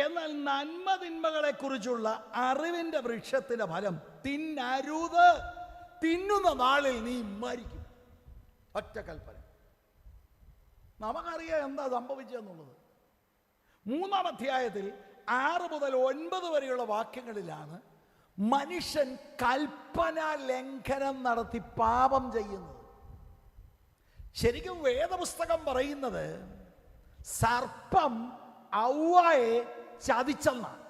എന്നാൽ നന്മ തിന്മകളെ കുറിച്ചുള്ള അറിവിന്റെ വൃക്ഷത്തിന്റെ ഫലം തിന്നരുത്, തിന്നുന്ന നാളിൽ നീ മരിക്കും. ഒറ്റ കൽപ്പന. നമുക്കറിയാം എന്താ സംഭവിച്ചെന്നുള്ളത്. 3-ാം അധ്യായത്തിൽ 6 മുതൽ 9 വരെയുള്ള വാക്യങ്ങളിലാണ് മനുഷ്യൻ കൽപ്പന ലംഘനം നടത്തി പാപം ചെയ്യുന്നത്. ശരിക്കും വേദപുസ്തകം പറയുന്നത് സർപ്പം ഔവ്വയെ ചതിച്ചെന്നാണ്.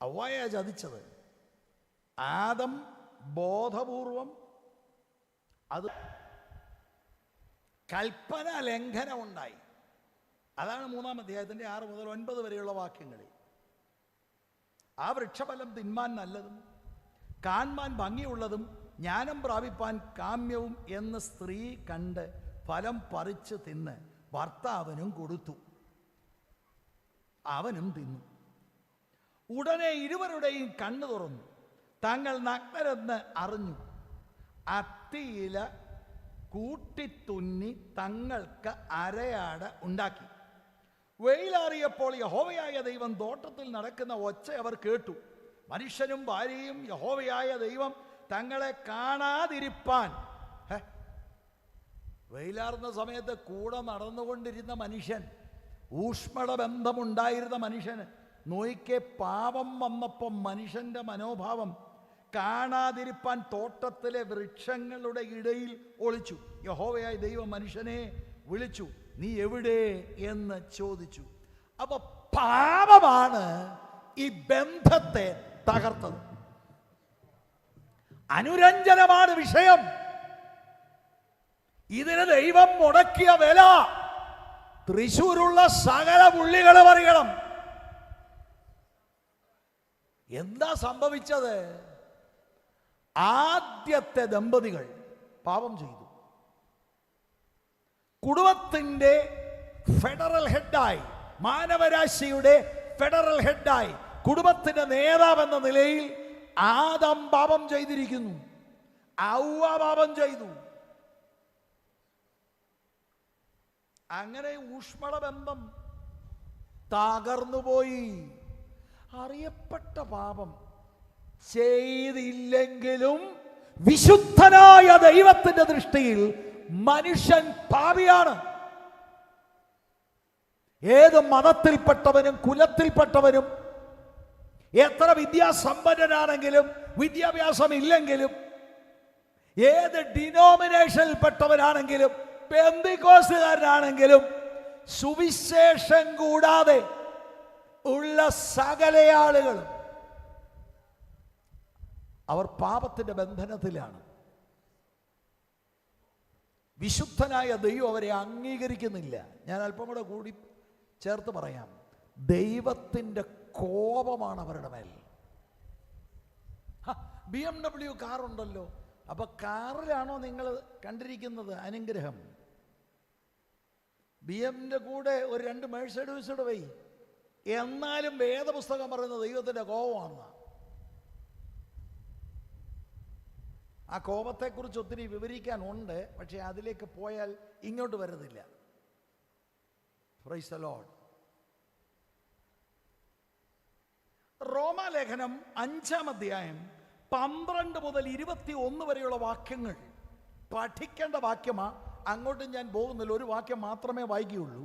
ഔവ്വയെ ചതിച്ചത്. ആദം ബോധപൂർവം അത് കൽപ്പന ലംഘനം ഉണ്ടായി. അതാണ് 3-ാം അധ്യായത്തിൻ്റെ 6 മുതൽ 9 വരെയുള്ള വാക്യങ്ങളിൽ. ആ വൃക്ഷഫലം തിന്മാൻ നല്ലതും കാൺമാൻ ഭംഗിയുള്ളതും ജ്ഞാനം പ്രാപിപ്പാൻ കാമ്യവും എന്ന് സ്ത്രീ കണ്ട് ഫലം പറിച്ച് തിന്ന് ഭർത്താവിനും കൊടുത്തു. അവനും തിന്നു. ഉടനെ ഇരുവരുടെയും കണ്ണു തുറന്നു. തങ്ങൾ നഗ്നരെന്ന് അറിഞ്ഞു. അത്തിയില കൂട്ടിത്തുന്നി തങ്ങൾക്ക് അരയാട ഉണ്ടാക്കി. വെയിലാറിയപ്പോൾ യഹോവയായ ദൈവം തോട്ടത്തിൽ നടക്കുന്ന ഒച്ച അവർ കേട്ടു. മനുഷ്യനും ഭാര്യയും യഹോവയായ ദൈവം തങ്ങളെ കാണാതിരിപ്പാൻ. വെയിലാറുന്ന സമയത്ത് കൂടെ നടന്നുകൊണ്ടിരുന്ന മനുഷ്യൻ, ഊഷ്മള ബന്ധമുണ്ടായിരുന്ന മനുഷ്യന് നോയിക്കെ പാപം വന്നപ്പം മനുഷ്യന്റെ മനോഭാവം കാണാതിരിപ്പാൻ തോട്ടത്തിലെ വൃക്ഷങ്ങളുടെ ഇടയിൽ ഒളിച്ചു. യഹോവയായ ദൈവം മനുഷ്യനെ വിളിച്ചു, നീ എവിടെ എന്ന് ചോദിച്ചു. അപ്പൊ പാപമാണ് ഈ ബന്ധത്തെ തകർത്തത്. അനുരഞ്ജനമാണ് വിഷയം. ഇതിന് ദൈവം മുടക്കിയ വില തൃശ്ശൂരുള്ള സകല പുള്ളികൾ പറയണം. എന്താ സംഭവിച്ചത്? ആദ്യത്തെ ദമ്പതികൾ പാപം ചെയ്തു. കുടുംബത്തിന്റെ ഫെഡറൽ ഹെഡായി, മാനവരാശിയുടെ ഫെഡറൽ ഹെഡായി, കുടുംബത്തിന്റെ നേതാവെന്ന നിലയിൽ ആദം പാപം ചെയ്തിരിക്കുന്നു. ഔവ്വ പാപം ചെയ്തു. അങ്ങനെ ഊഷ്മള ബന്ധം തകർന്നുപോയി. അറിയപ്പെട്ട പാപം ചെയ്തില്ലെങ്കിലും വിശുദ്ധനായ ദൈവത്തിന്റെ ദൃഷ്ടിയിൽ മനുഷ്യൻ പാപിയാണ്. ഏത് മതത്തിൽപ്പെട്ടവനും കുലത്തിൽപ്പെട്ടവനും എത്ര വിദ്യാസമ്പന്നനാണെങ്കിലും വിദ്യാഭ്യാസം ഇല്ലെങ്കിലും ഏത് ഡിനോമിനേഷനിൽപ്പെട്ടവനാണെങ്കിലും പെന്തിക്കോസ്തുകാരനാണെങ്കിലും സുവിശേഷം കൂടാതെ ഉള്ള സകല ആളുകളും അവർ പാപത്തിന്റെ ബന്ധനത്തിലാണ്. വിശുദ്ധനായ ദൈവം അവരെ അംഗീകരിക്കുന്നില്ല. ഞാൻ അല്പം കൂടെ കൂടി ചേർത്ത് പറയാം. ദൈവത്തിൻ്റെ കോപമാണ് അവരുടെ മേൽ. BMW കാറുണ്ടല്ലോ. അപ്പൊ കാറിലാണോ നിങ്ങൾ കണ്ടിരിക്കുന്നത് അനുഗ്രഹം? BMന്റെ കൂടെ ഒരു 2 മെഴ്സഡീസ് പോയി. എന്നാലും വേദപുസ്തകം പറയുന്നത് ദൈവത്തിൻ്റെ കോപമാണ്. ആ കോപത്തെക്കുറിച്ച് ഒത്തിരി വിവരിക്കാനുണ്ട്, പക്ഷെ അതിലേക്ക് പോയാൽ ഇങ്ങോട്ട് വരുന്നില്ല. Praise the Lord. റോമാലേഖനം 5-ാം അധ്യായം 12 മുതൽ 21 വരെയുള്ള വാക്യങ്ങൾ പഠിക്കേണ്ട വാക്യമാ. അങ്ങോട്ടും ഞാൻ പോകുന്നില്ല, ഒരു വാക്യം മാത്രമേ വായിക്കുകയുള്ളൂ.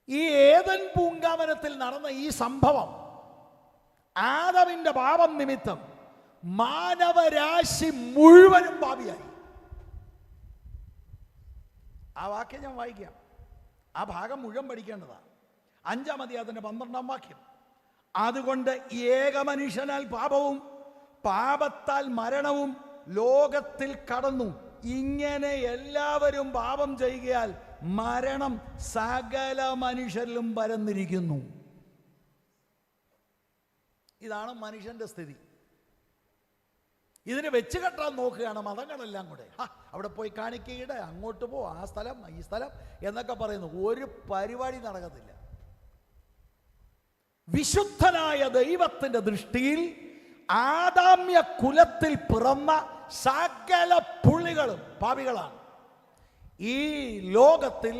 ഈ ഏദൻ പൂങ്കാവനത്തിൽ നടന്ന ഈ സംഭവം ആദമിന്റെ പാപം നിമിത്തം മാനവരാശി മുഴുവനും പാപിയായി. ആ വാക്യം ഞാൻ വായിക്കാം. ആ ഭാഗം മുഴുവൻ പഠിക്കേണ്ടതാണ്. 5-ാം അധ്യായത്തിന്റെ 12-ാം വാക്യം. അതുകൊണ്ട് ഏക മനുഷ്യനാൽ പാപവും പാപത്താൽ മരണവും ലോകത്തിൽ കടന്നു. ഇങ്ങനെ എല്ലാവരും പാപം ചെയ്യുകയാൽ മരണം സകല മനുഷ്യരിലും പരന്നിരിക്കുന്നു. ഇതാണ് മനുഷ്യന്റെ സ്ഥിതി. ഇതിനെ വെച്ച് കെട്ടാൻ നോക്കുകയാണ് മതങ്ങളെല്ലാം കൂടെ. അവിടെ പോയി കാണിക്കയുടെ, അങ്ങോട്ട് പോ, ആ സ്ഥലം ഈ സ്ഥലം എന്നൊക്കെ പറയുന്നു. ഒരു പരിപാടി നടക്കത്തില്ല. വിശുദ്ധനായ ദൈവത്തിന്റെ ദൃഷ്ടിയിൽ ആദാമ്യ കുലത്തിൽ പിറന്ന സകല പുള്ളികളും പാപികളാണ്. ഈ ലോകത്തിൽ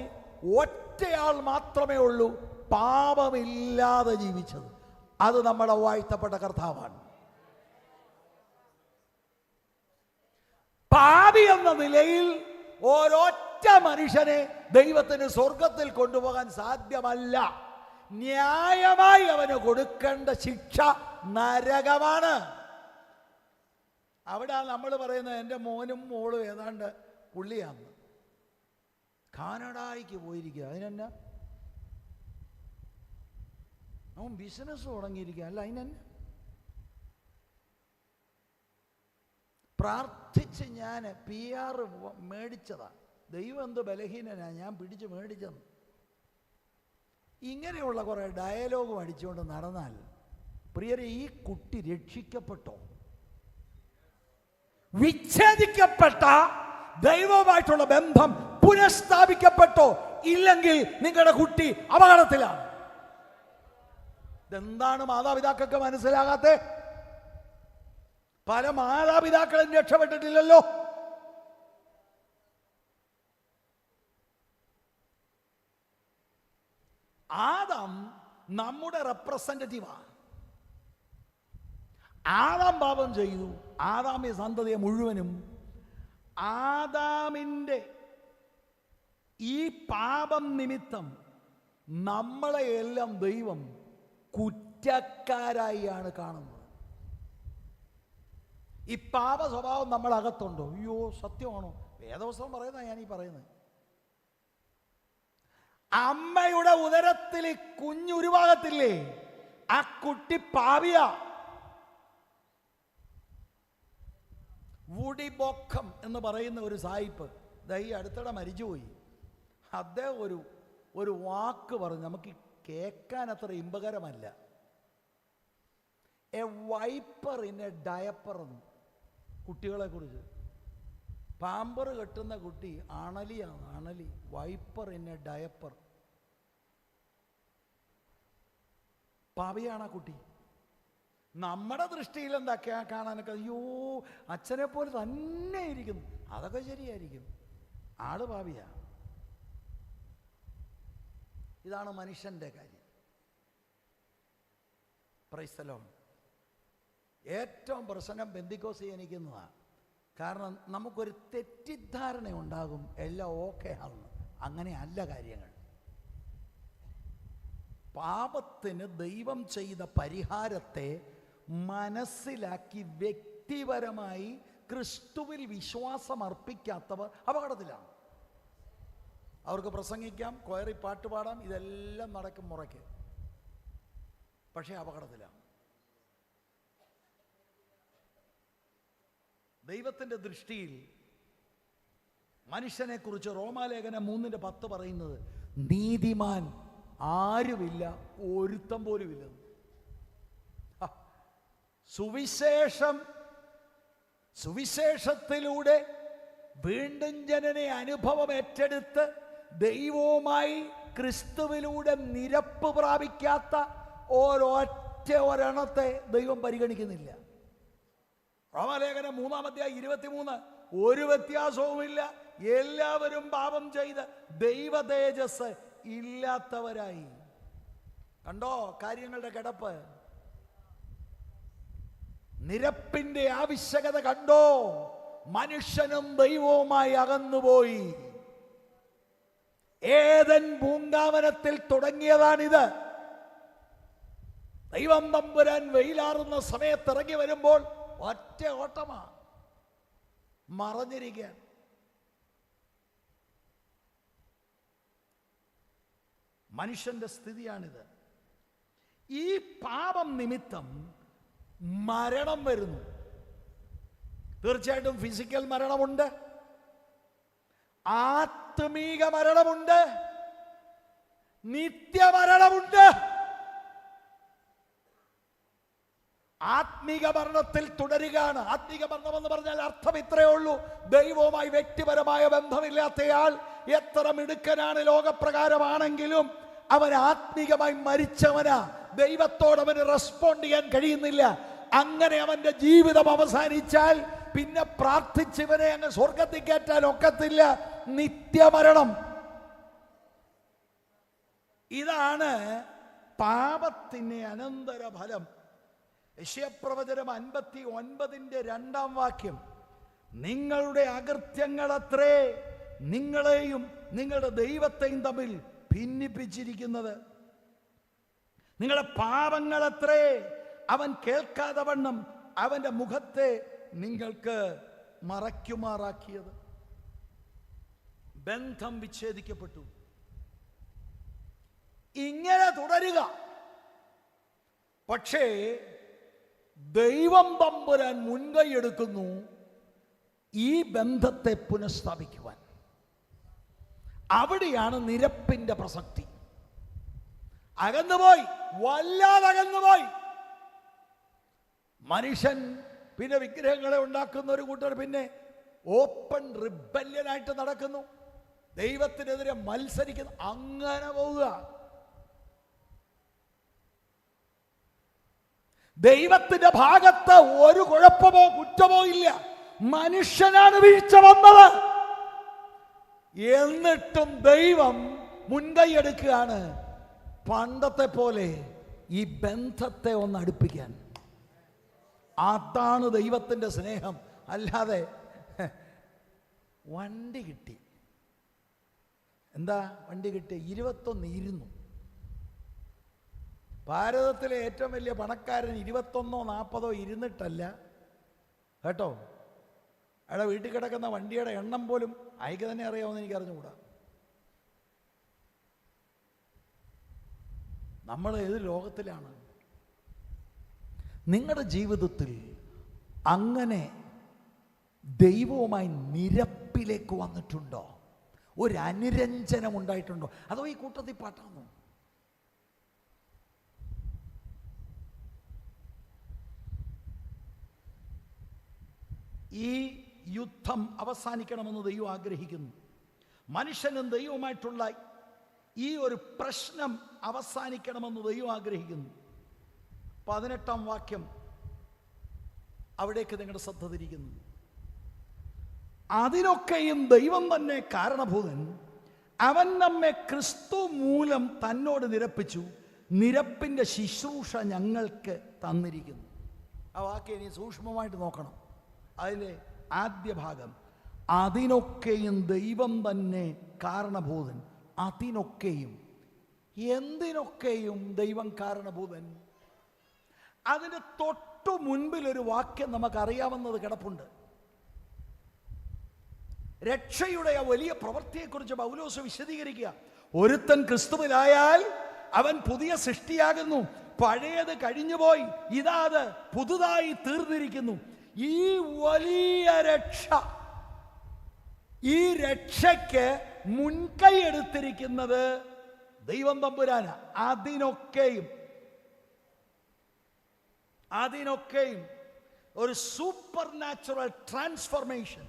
ഒറ്റയാൾ മാത്രമേ ഉള്ളൂ പാപമില്ലാതെ ജീവിച്ചത്. അത് നമ്മുടെ വാഴ്ത്തപ്പെട്ട കർത്താവാണ്. പാപി എന്ന നിലയിൽ ഒരൊറ്റ മനുഷ്യനെ ദൈവത്തിന് സ്വർഗത്തിൽ കൊണ്ടുപോകാൻ സാധ്യമല്ല. ന്യായമായി അവന് കൊടുക്കേണ്ട ശിക്ഷ നരകമാണ്. അവിടെ നമ്മൾ പറയുന്നത് എൻ്റെ മോനും മോളും ഏതാണ്ട് പുള്ളിയാന്ന്. കാനഡയ്ക്ക് പോയിരിക്കുക, അതിനെന്നാ? അവൻ ബിസിനസ് തുടങ്ങിയിരിക്കുക, അല്ല അതിനെന്നെ? പ്രാർത്ഥിച്ച് ഞാൻ PR മേടിച്ചതാ. ദൈവം എന്ത് ബലഹീനനാ, ഞാൻ പിടിച്ച് മേടിച്ചെന്ന്. ഇങ്ങനെയുള്ള കുറേ ഡയലോഗും അടിച്ചുകൊണ്ട് നടന്നാൽ പ്രിയരെ, ഈ കുട്ടി രക്ഷിക്കപ്പെട്ടോ? വിച്ഛേദിക്കപ്പെട്ട ദൈവവുമായിട്ടുള്ള ബന്ധം പുനഃസ്ഥാപിക്കപ്പെട്ടോ? ഇല്ലെങ്കിൽ നിങ്ങളുടെ കുട്ടി അപകടത്തിലാണ്. ഇതെന്താണ് മാതാപിതാക്കൾക്ക് മനസ്സിലാകാത്തെ? പല മാതാപിതാക്കളും രക്ഷപ്പെട്ടിട്ടില്ലല്ലോ. ആദാം നമ്മുടെ റെപ്രസെന്റേറ്റീവാണ്. ആദാം പാപം ചെയ്തു. ആദാമ്യ സന്തതിയെ മുഴുവനും ആദാമിൻ്റെ ഈ പാപം നിമിത്തം നമ്മളെയെല്ലാം ദൈവം കുറ്റക്കാരായാണ് കാണുന്നത്. ഈ പാപ സ്വഭാവം നമ്മളകത്തുണ്ടോ? അയ്യോ, സത്യമാണോ? വേദപുസ്തകം പറയുന്ന ഞാനീ പറയുന്നത്. അമ്മയുടെ ഉദരത്തിൽ കുഞ്ഞുരുവാകത്തില്ലേ, ആ കുട്ടി പാപിയ. വുഡി ബോക്കം എന്ന് പറയുന്ന ഒരു സായിപ്പ് ഈ അടുത്തിടെ മരിച്ചുപോയി. അദ്ദേഹം ഒരു വാക്ക് പറഞ്ഞു, നമുക്ക് കേൾക്കാൻ അത്ര ഇമ്പകരമല്ല. A viper in a diaper എന്ന്. കുട്ടികളെ കുറിച്ച്. പാമ്പർ കെട്ടുന്ന കുട്ടി അണലിയാണ്, അണലി. Viper in a diaper. പാപിയാണ് ആ കുട്ടി. നമ്മുടെ ദൃഷ്ടിയിൽ എന്താ കാണാനൊക്കെ, അയ്യോ അച്ഛനെ പോലെ തന്നെ ഇരിക്കുന്നു, അതൊക്കെ ശരിയായിരിക്കും, ആള് പാപിയാ. ഇതാണ് മനുഷ്യന്റെ കാര്യം. Praise the Lord. ഏറ്റവും പ്രശ്നം പെന്തിക്കോസ് ജനിക്കുന്നതാണ്. കാരണം നമുക്കൊരു തെറ്റിദ്ധാരണ ഉണ്ടാകും എല്ലാം ഓക്കെ ആണെന്ന്. അങ്ങനെ അല്ല കാര്യങ്ങൾ. പാപത്തിന് ദൈവം ചെയ്ത പരിഹാരത്തെ മനസ്സിലാക്കി വ്യക്തിപരമായി ക്രിസ്തുവിൽ വിശ്വാസം അർപ്പിക്കാത്തവർ അപകടത്തിലാണ്. അവർക്ക് പ്രസംഗിക്കാം, കൊയറി പാട്ട് പാടാം, ഇതെല്ലാം നടക്കും മുറയ്ക്ക്, പക്ഷേ അപകടത്തിലാണ്. ദൈവത്തിൻ്റെ ദൃഷ്ടിയിൽ മനുഷ്യനെ കുറിച്ച് റോമാലേഖനം 3:10 പറയുന്നത്, നീതിമാൻ ആരുമില്ല, ഒരുത്തം പോലുമില്ല. സുവിശേഷത്തിലൂടെ വീണ്ടും ജനന അനുഭവം ഏറ്റെടുത്ത് ദൈവവുമായി ക്രിസ്തുവിലൂടെ നിരപ്പ് പ്രാപിക്കാത്ത ഒരെണ്ണത്തെ ദൈവം പരിഗണിക്കുന്നില്ല. റോമാലേഖനം 3:23 ഒരു വ്യത്യാസവുമില്ല, എല്ലാവരും പാപം ചെയ്ത് ദൈവ തേജസ് ഇല്ലാത്തവരായി. കണ്ടോ കാര്യങ്ങളുടെ കിടപ്പ്? നിരപ്പിന്റെ ആവശ്യകത കണ്ടോ? മനുഷ്യനും ദൈവവുമായി അകന്നുപോയി. ഏദൻ പൂങ്കാവനത്തിൽ തുടങ്ങിയതാണിത്. ദൈവം തമ്പുരാൻ വെയിലാറുന്ന സമയത്ത് ഇറങ്ങി വരുമ്പോൾ ഒറ്റ ഓട്ടമാ, മറഞ്ഞിരിക്കാൻ. മനുഷ്യന്റെ സ്ഥിതിയാണിത്. ഈ പാപം നിമിത്തം മരണം വരുന്നു. തീർച്ചയായിട്ടും ഫിസിക്കൽ മരണമുണ്ട്, ആത്മീക മരണമുണ്ട്, നിത്യമരണമുണ്ട്. ആത്മീക മരണത്തിൽ തുടരുകയാണ്. ആത്മീക മരണം എന്ന് പറഞ്ഞാൽ അർത്ഥം ഇത്രയേ ഉള്ളൂ: ദൈവവുമായി വ്യക്തിപരമായ ബന്ധമില്ലാത്തയാൾ എത്ര മിടുക്കനാണ് ലോകപ്രകാരമാണെങ്കിലും അവൻ ആത്മീകമായി മരിച്ചവനാ. ദൈവത്തോട് അവന് റെസ്പോണ്ട് ചെയ്യാൻ കഴിയുന്നില്ല. അങ്ങനെ അവന്റെ ജീവിതം അവസാനിച്ചാൽ പിന്നെ പ്രാർത്ഥിച്ചവനെ അങ്ങ് സ്വർഗത്തിൽ കയറ്റാൻ ഒക്കത്തില്ല. നിത്യമരണം. ഇതാണ് പാപത്തിന് അനന്തര ഫലം. യെശയ്യാപ്രവചനം 59:2 വാക്യം, നിങ്ങളുടെ അകൃത്യങ്ങളത്രേ നിങ്ങളെയും നിങ്ങളുടെ ദൈവത്തെയും തമ്മിൽ ഭിന്നിപ്പിച്ചിരിക്കുന്നത്. നിങ്ങളുടെ പാപങ്ങളത്രേ അവൻ കേൾക്കാതെ വണ്ണം അവന്റെ മുഖത്തെ നിങ്ങൾക്ക് മറയ്ക്കുമാറാക്കിയത്. ബന്ധം വിച്ഛേദിക്കപ്പെട്ടു. ഇങ്ങനെ തുടരുക. പക്ഷേ ദൈവം തമ്പുരാൻ മുൻകൈ എടുക്കുന്നു ഈ ബന്ധത്തെ പുനഃസ്ഥാപിക്കുവാൻ. അവിടെയാണ് നിരപ്പിന്റെ പ്രസക്തി. അകന്നുപോയി, വല്ലാതെ അകന്നുപോയി. മനുഷ്യൻ പിന്നെ വിഗ്രഹങ്ങളെ ഉണ്ടാക്കുന്ന ഒരു കൂട്ടർ പിന്നെ ഓപ്പൺ റിബല്യനായിട്ട് നടക്കുന്നു, ദൈവത്തിനെതിരെ മത്സരിക്കുന്നു. അങ്ങനെ പോവുക. ദൈവത്തിന്റെ ഭാഗത്ത് ഒരു കുഴപ്പമോ കുറ്റമോ ഇല്ല. മനുഷ്യനാണ് വീഴ്ച വന്നത്. എന്നിട്ടും ദൈവം മുൻകൈയെടുക്കുകയാണ് പണ്ടത്തെ പോലെ ഈ ബന്ധത്തെ ഒന്ന് അടുപ്പിക്കാൻ. അതാണ് ദൈവത്തിൻ്റെ സ്നേഹം. അല്ലാതെ വണ്ടി കിട്ടി, എന്താ വണ്ടി കിട്ടി? 21 ഇരുന്നു. ഭാരതത്തിലെ ഏറ്റവും വലിയ പണക്കാരൻ 21 40 ഇരുന്നിട്ടല്ല കേട്ടോ. അയാളെ വീട്ടിൽ കിടക്കുന്ന വണ്ടിയുടെ എണ്ണം പോലും അയക്ക് തന്നെ അറിയാമെന്ന് എനിക്ക് അറിഞ്ഞുകൂടാ. നമ്മൾ ഏത് ലോകത്തിലാണ്? നിങ്ങളുടെ ജീവിതത്തിൽ അങ്ങനെ ദൈവവുമായി നിരപ്പിലേക്ക് വന്നിട്ടുണ്ടോ? ഒരു അനുരഞ്ജനം ഉണ്ടായിട്ടുണ്ടോ? അതോ ഈ കൂട്ടത്തിൽ പാട്ടാണോ? ഈ യുദ്ധം അവസാനിക്കണമെന്ന് ദൈവം ആഗ്രഹിക്കുന്നു. മനുഷ്യനും ദൈവവുമായിട്ടുള്ള ഈ ഒരു പ്രശ്നം അവസാനിക്കണമെന്ന് ദൈവം ആഗ്രഹിക്കുന്നു. 18-ാം വാക്യം അവിടേക്ക് നിങ്ങളുടെ ശ്രദ്ധ തിരിക്കുന്നു. അതിനൊക്കെയും ദൈവം തന്നെ കാരണഭൂതൻ. അവൻ നമ്മെ ക്രിസ്തു മൂലം തന്നോട് നിരപ്പിച്ചു. നിരപ്പിൻ്റെ ശുശ്രൂഷ ഞങ്ങൾക്ക് തന്നിരിക്കുന്നു. ആ വാക്യം ഇനി സൂക്ഷ്മമായിട്ട് നോക്കണം. അതിലെ ആദ്യ ഭാഗം, അതിനൊക്കെയും ദൈവം തന്നെ കാരണഭൂതൻ. അതിനൊക്കെയും, എന്തിനൊക്കെയും ദൈവം കാരണഭൂതൻ? അതിന് തൊട്ടു മുൻപിൽ ഒരു വാക്യം നമുക്കറിയാവുന്നത് കിടപ്പുണ്ട്. രക്ഷയുടെ ആ വലിയ പ്രവൃത്തിയെക്കുറിച്ച് പൗലോസ് വിശദീകരിക്കുക. ഒരുത്തൻ ക്രിസ്തുവിലായാൽ അവൻ പുതിയ സൃഷ്ടിയാകുന്നു, പഴയത് കഴിഞ്ഞുപോയി, ഇതാ അത് പുതുതായി തീർന്നിരിക്കുന്നു. ഈ വലിയ രക്ഷ, ഈ രക്ഷയ്ക്ക് മുൻകൈ എടുത്തിരിക്കുന്നത് ദൈവം തമ്പുരാനാ. അതിനൊക്കെയും ഒരു സൂപ്പർ നാച്ചുറൽ ട്രാൻസ്ഫോർമേഷൻ,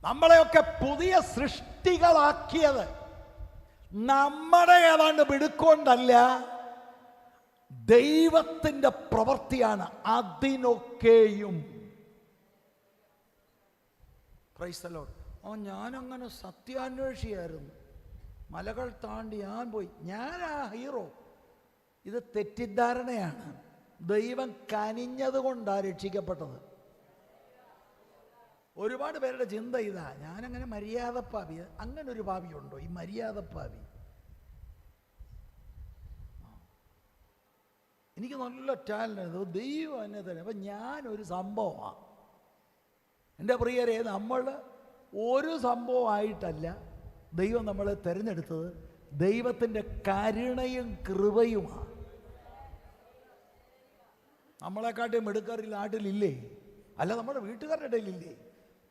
നമ്മളെയൊക്കെ പുതിയ സൃഷ്ടികളാക്കിയത് നമ്മുടെ ഏതാണ്ട് മിടുക്കൊണ്ടല്ല, ദൈവത്തിൻ്റെ പ്രവൃത്തിയാണ്. അതിനൊക്കെയും പ്രൈസ് ദി ലോർഡ്. ഞാനങ്ങനെ സത്യാന്വേഷിയായിരുന്നു, മലകൾ താണ്ടി ഞാൻ പോയി, ഞാനാ ഹീറോ. ഇത് തെറ്റിദ്ധാരണയാണ്. ദൈവം കനിഞ്ഞത് കൊണ്ടാണ് രക്ഷിക്കപ്പെട്ടത്. ഒരുപാട് പേരുടെ ചിന്ത ഇതാ, ഞാനങ്ങനെ മര്യാദപ്പാവി. അങ്ങനെ ഒരു പാവിയുണ്ടോ ഈ മര്യാദപ്പാവി? എനിക്ക് നല്ല ടാലൻ്റ്, ദൈവം എന്നെ തന്നെ. അപ്പം ഞാനൊരു സംഭവമാണ്. എൻ്റെ പ്രിയരെ, നമ്മൾ ഒരു സംഭവമായിട്ടല്ല ദൈവം നമ്മളെ തിരഞ്ഞെടുത്തത്. ദൈവത്തിൻ്റെ കരുണയും കൃപയുമാണ്. നമ്മളെക്കാട്ടും മിടുക്കാർ നാട്ടിലില്ലേ? അല്ല, നമ്മുടെ വീട്ടുകാരുടെ ഇടയിലില്ലേ?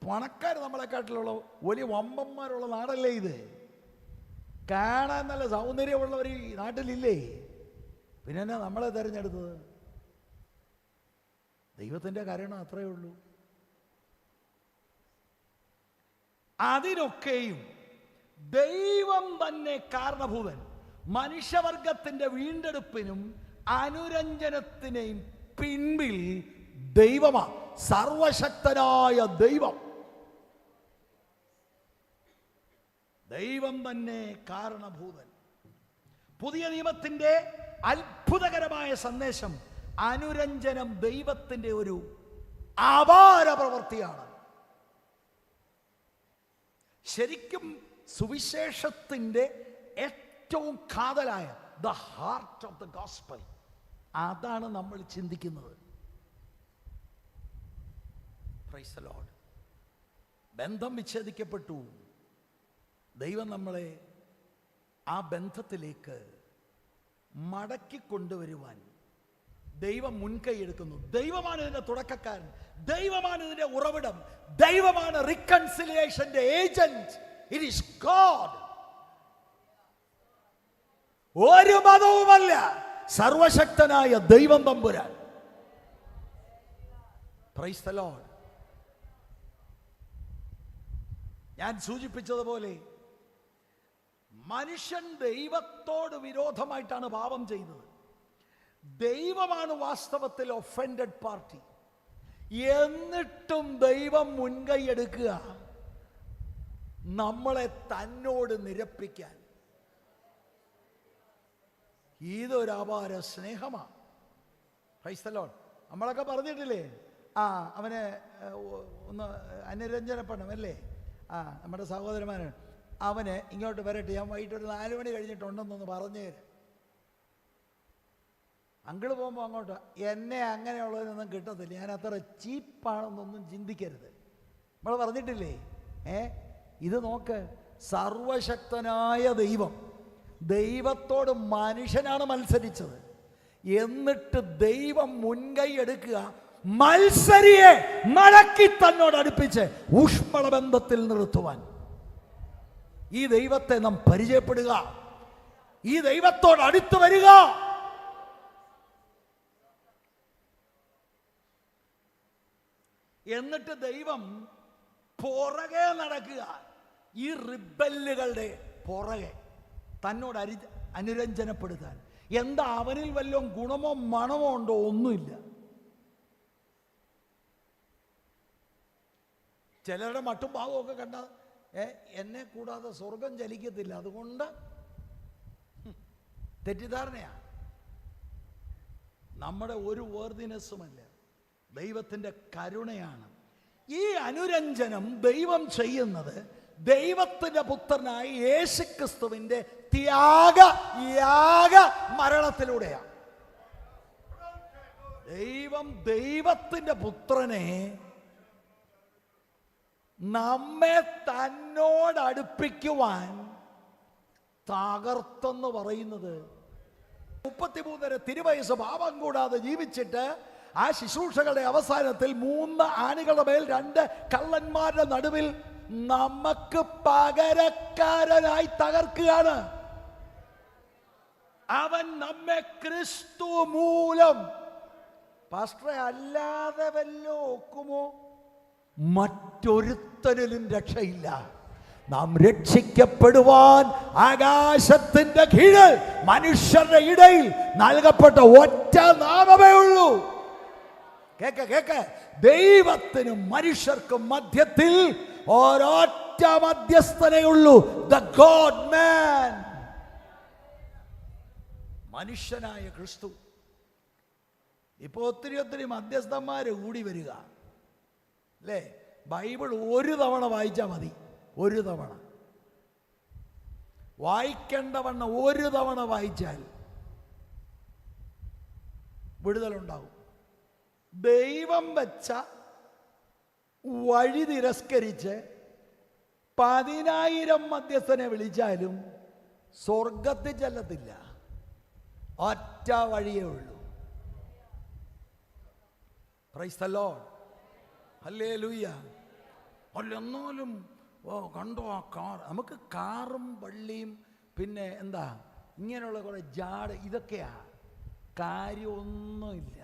പണക്കാർ നമ്മളെക്കാട്ടിലുള്ള വലിയ വമ്പന്മാരുള്ള നാടല്ലേ ഇത്? കാണാൻ നല്ല സൗന്ദര്യമുള്ളവർ ഈ നാട്ടിലില്ലേ? പിന്നെ എന്നാ നമ്മളെ തിരഞ്ഞെടുത്തത്? ദൈവത്തിൻ്റെ കരുണ അത്രയേ ഉള്ളൂ. അതിനൊക്കെയും ദൈവം തന്നെ കാരണഭൂതൻ. മനുഷ്യവർഗത്തിൻ്റെ വീണ്ടെടുപ്പിനും അനുരഞ്ജനത്തിനെയും പിൻപിൽ ദൈവമാ, സർവശക്തനായ ദൈവം. ദൈവം തന്നെ കാരണഭൂതൻ. പുതിയ നിയമത്തിൻ്റെ അത്ഭുതകരമായ സന്ദേശം, അനുരഞ്ജനം ദൈവത്തിൻ്റെ ഒരു അപാര പ്രവൃത്തിയാണ്. ശരിക്കും സുവിശേഷത്തിൻ്റെ ഏറ്റവും കാതലായ the heart of the gospel, അതാണ് നമ്മൾ ചിന്തിക്കുന്നത്. Praise the Lord. ബന്ധം വിച്ഛേദിക്കപ്പെട്ടു. ദൈവം നമ്മളെ ആ ബന്ധത്തിലേക്ക് മടക്കിക്കൊണ്ടുവരുവാൻ ദൈവം മുൻകൈ എടുക്കുന്നു. ദൈവമാണ് ഇതിന്റെ തുടക്കക്കാരൻ, ദൈവമാണ് ഇതിന്റെ ഉറവിടം, ദൈവമാണ് റിക്കൺസിലിയേഷന്റെ ഏജന്റ്. It is God. ഒരു മതവുമല്ല, സർവശക്തനായ ദൈവം തമ്പുരാൻ. Praise the Lord. ഞാൻ സൂചിപ്പിച്ചതുപോലെ മനുഷ്യൻ ദൈവത്തോട് വിരോധമായിട്ടാണ് പാപം ചെയ്തത്. ദൈവമാണ് വാസ്തവത്തിൽ ഒഫൻഡഡ് പാർട്ടി. എന്നിട്ടും ദൈവം മുൻകൈ എടുക്കുക നമ്മളെ തന്നോട് നിരപ്പിക്കാൻ. ഇതൊരു അപാര സ്നേഹമാണ്. Praise the Lord. നമ്മളൊക്കെ പറഞ്ഞിട്ടില്ലേ, അവനെ ഒന്ന് അനുരഞ്ജനപ്പെടണം അല്ലേ? നമ്മുടെ സഹോദരന്മാരാണ്, അവന് ഇങ്ങോട്ട് വരട്ടെ, ഞാൻ വൈകിട്ട് ഒരു 4 മണി കഴിഞ്ഞിട്ടുണ്ടെന്നൊന്ന് പറഞ്ഞു തരാം. അങ്കിള് പോകുമ്പോൾ അങ്ങോട്ട് എന്നെ അങ്ങനെയുള്ളതിനൊന്നും കിട്ടത്തില്ല, ഞാൻ അത്ര ചീപ്പാണെന്നൊന്നും ചിന്തിക്കരുത്. നമ്മൾ പറഞ്ഞിട്ടില്ലേ? ഇത് നോക്ക്, സർവശക്തനായ ദൈവം, ദൈവത്തോട് മനുഷ്യനാണ് മത്സരിച്ചത്. എന്നിട്ട് ദൈവം മുൻകൈ എടുക്കുക, മത്സരിയെ മടക്കി തന്നോട് അടുപ്പിച്ച് ഊഷ്മള ബന്ധത്തിൽ നിർത്തുവാൻ. ഈ ദൈവത്തെ നാം പരിചയപ്പെടുക, ഈ ദൈവത്തോട് അടുത്ത് വരിക. എന്നിട്ട് ദൈവം പുറകെ നടക്കുക, ഈ റിബല്ലുകളുടെ പുറകെ തന്നോട് അനുരഞ്ജനപ്പെടുത്താൻ. എന്താ അവനിൽ വല്ലതും ഗുണമോ മണമോ ഉണ്ടോ? ഒന്നുമില്ല. ചിലരുടെ മട്ടും ഭാവമൊക്കെ കണ്ട എന്നെ കൂടാതെ സ്വർഗം ചലിക്കത്തില്ല, അതുകൊണ്ട് തെറ്റിദ്ധാരണയാണ്. നമ്മുടെ ഒരു വേർതിനെസ്സുമല്ല, ദൈവത്തിൻ്റെ കരുണയാണ്. ഈ അനുരഞ്ജനം ദൈവം ചെയ്യുന്നത് ദൈവത്തിൻ്റെ പുത്രനായ യേശുക്രിസ്തുവിൻ്റെ യാഗ മരണത്തിലൂടെയാണ്. ദൈവം ദൈവത്തിൻ്റെ പുത്രനെ നമ്മെ തന്നോട് അടുപ്പിക്കുവാൻ തകർത്തെന്ന് പറയുന്നത് 33 തിരുവയസ്സ് പാപം കൂടാതെ ജീവിച്ചിട്ട് ആ ശുശ്രൂഷകളുടെ അവസാനത്തിൽ 3 ആണികളുടെ മേൽ 2 കള്ളന്മാരുടെ നടുവിൽ നമുക്ക് പകരക്കാരനായി തകർക്കുകയാണ്. അവൻ നമ്മെ ക്രിസ്തു മൂലം, പാസ്റ്ററെ അല്ലാതെ വല്ലോ ഒക്കുമോ? മറ്റൊരുത്തരിലും രക്ഷയില്ല. നാം രക്ഷിക്കപ്പെടുവാൻ ആകാശത്തിന്റെ കീഴിൽ മനുഷ്യരുടെ ഇടയിൽ നൽകപ്പെട്ട ഒറ്റ നാമമേ ഉള്ളൂ. കേക്ക്, ദൈവത്തിനും മനുഷ്യർക്കും മധ്യത്തിൽ ഒരൊറ്റ മധ്യസ്ഥനേ ഉള്ളൂ, ദ ഗോഡ് മാൻ, മനുഷ്യനായ ക്രിസ്തു. ഇപ്പൊ ഒത്തിരി മധ്യസ്ഥന്മാര് കൂടി വരിക അല്ലേ? ബൈബിൾ ഒരു തവണ വായിച്ചാൽ മതി, ഒരു തവണ വായിക്കേണ്ടവണ്ണം ഒരു തവണ വായിച്ചാൽ വിടുതലുണ്ടാവും. ദൈവം വെച്ച വഴി തിരസ്കരിച്ച് 10,000 മധ്യസ്ഥനെ വിളിച്ചാലും സ്വർഗത്തിൽ ചെല്ലത്തില്ല. ഒറ്റ വഴിയേ ഉള്ളൂ. Praise the Lord. ഹല്ലേലൂയ. അല്ലെന്നാലും കണ്ടോ ആ കാർ, നമുക്ക് കാറും പള്ളിയും പിന്നെ എന്താ ഇങ്ങനെയുള്ള കുറെ ജാട്, ഇതൊക്കെയാ കാര്യമൊന്നുമില്ല.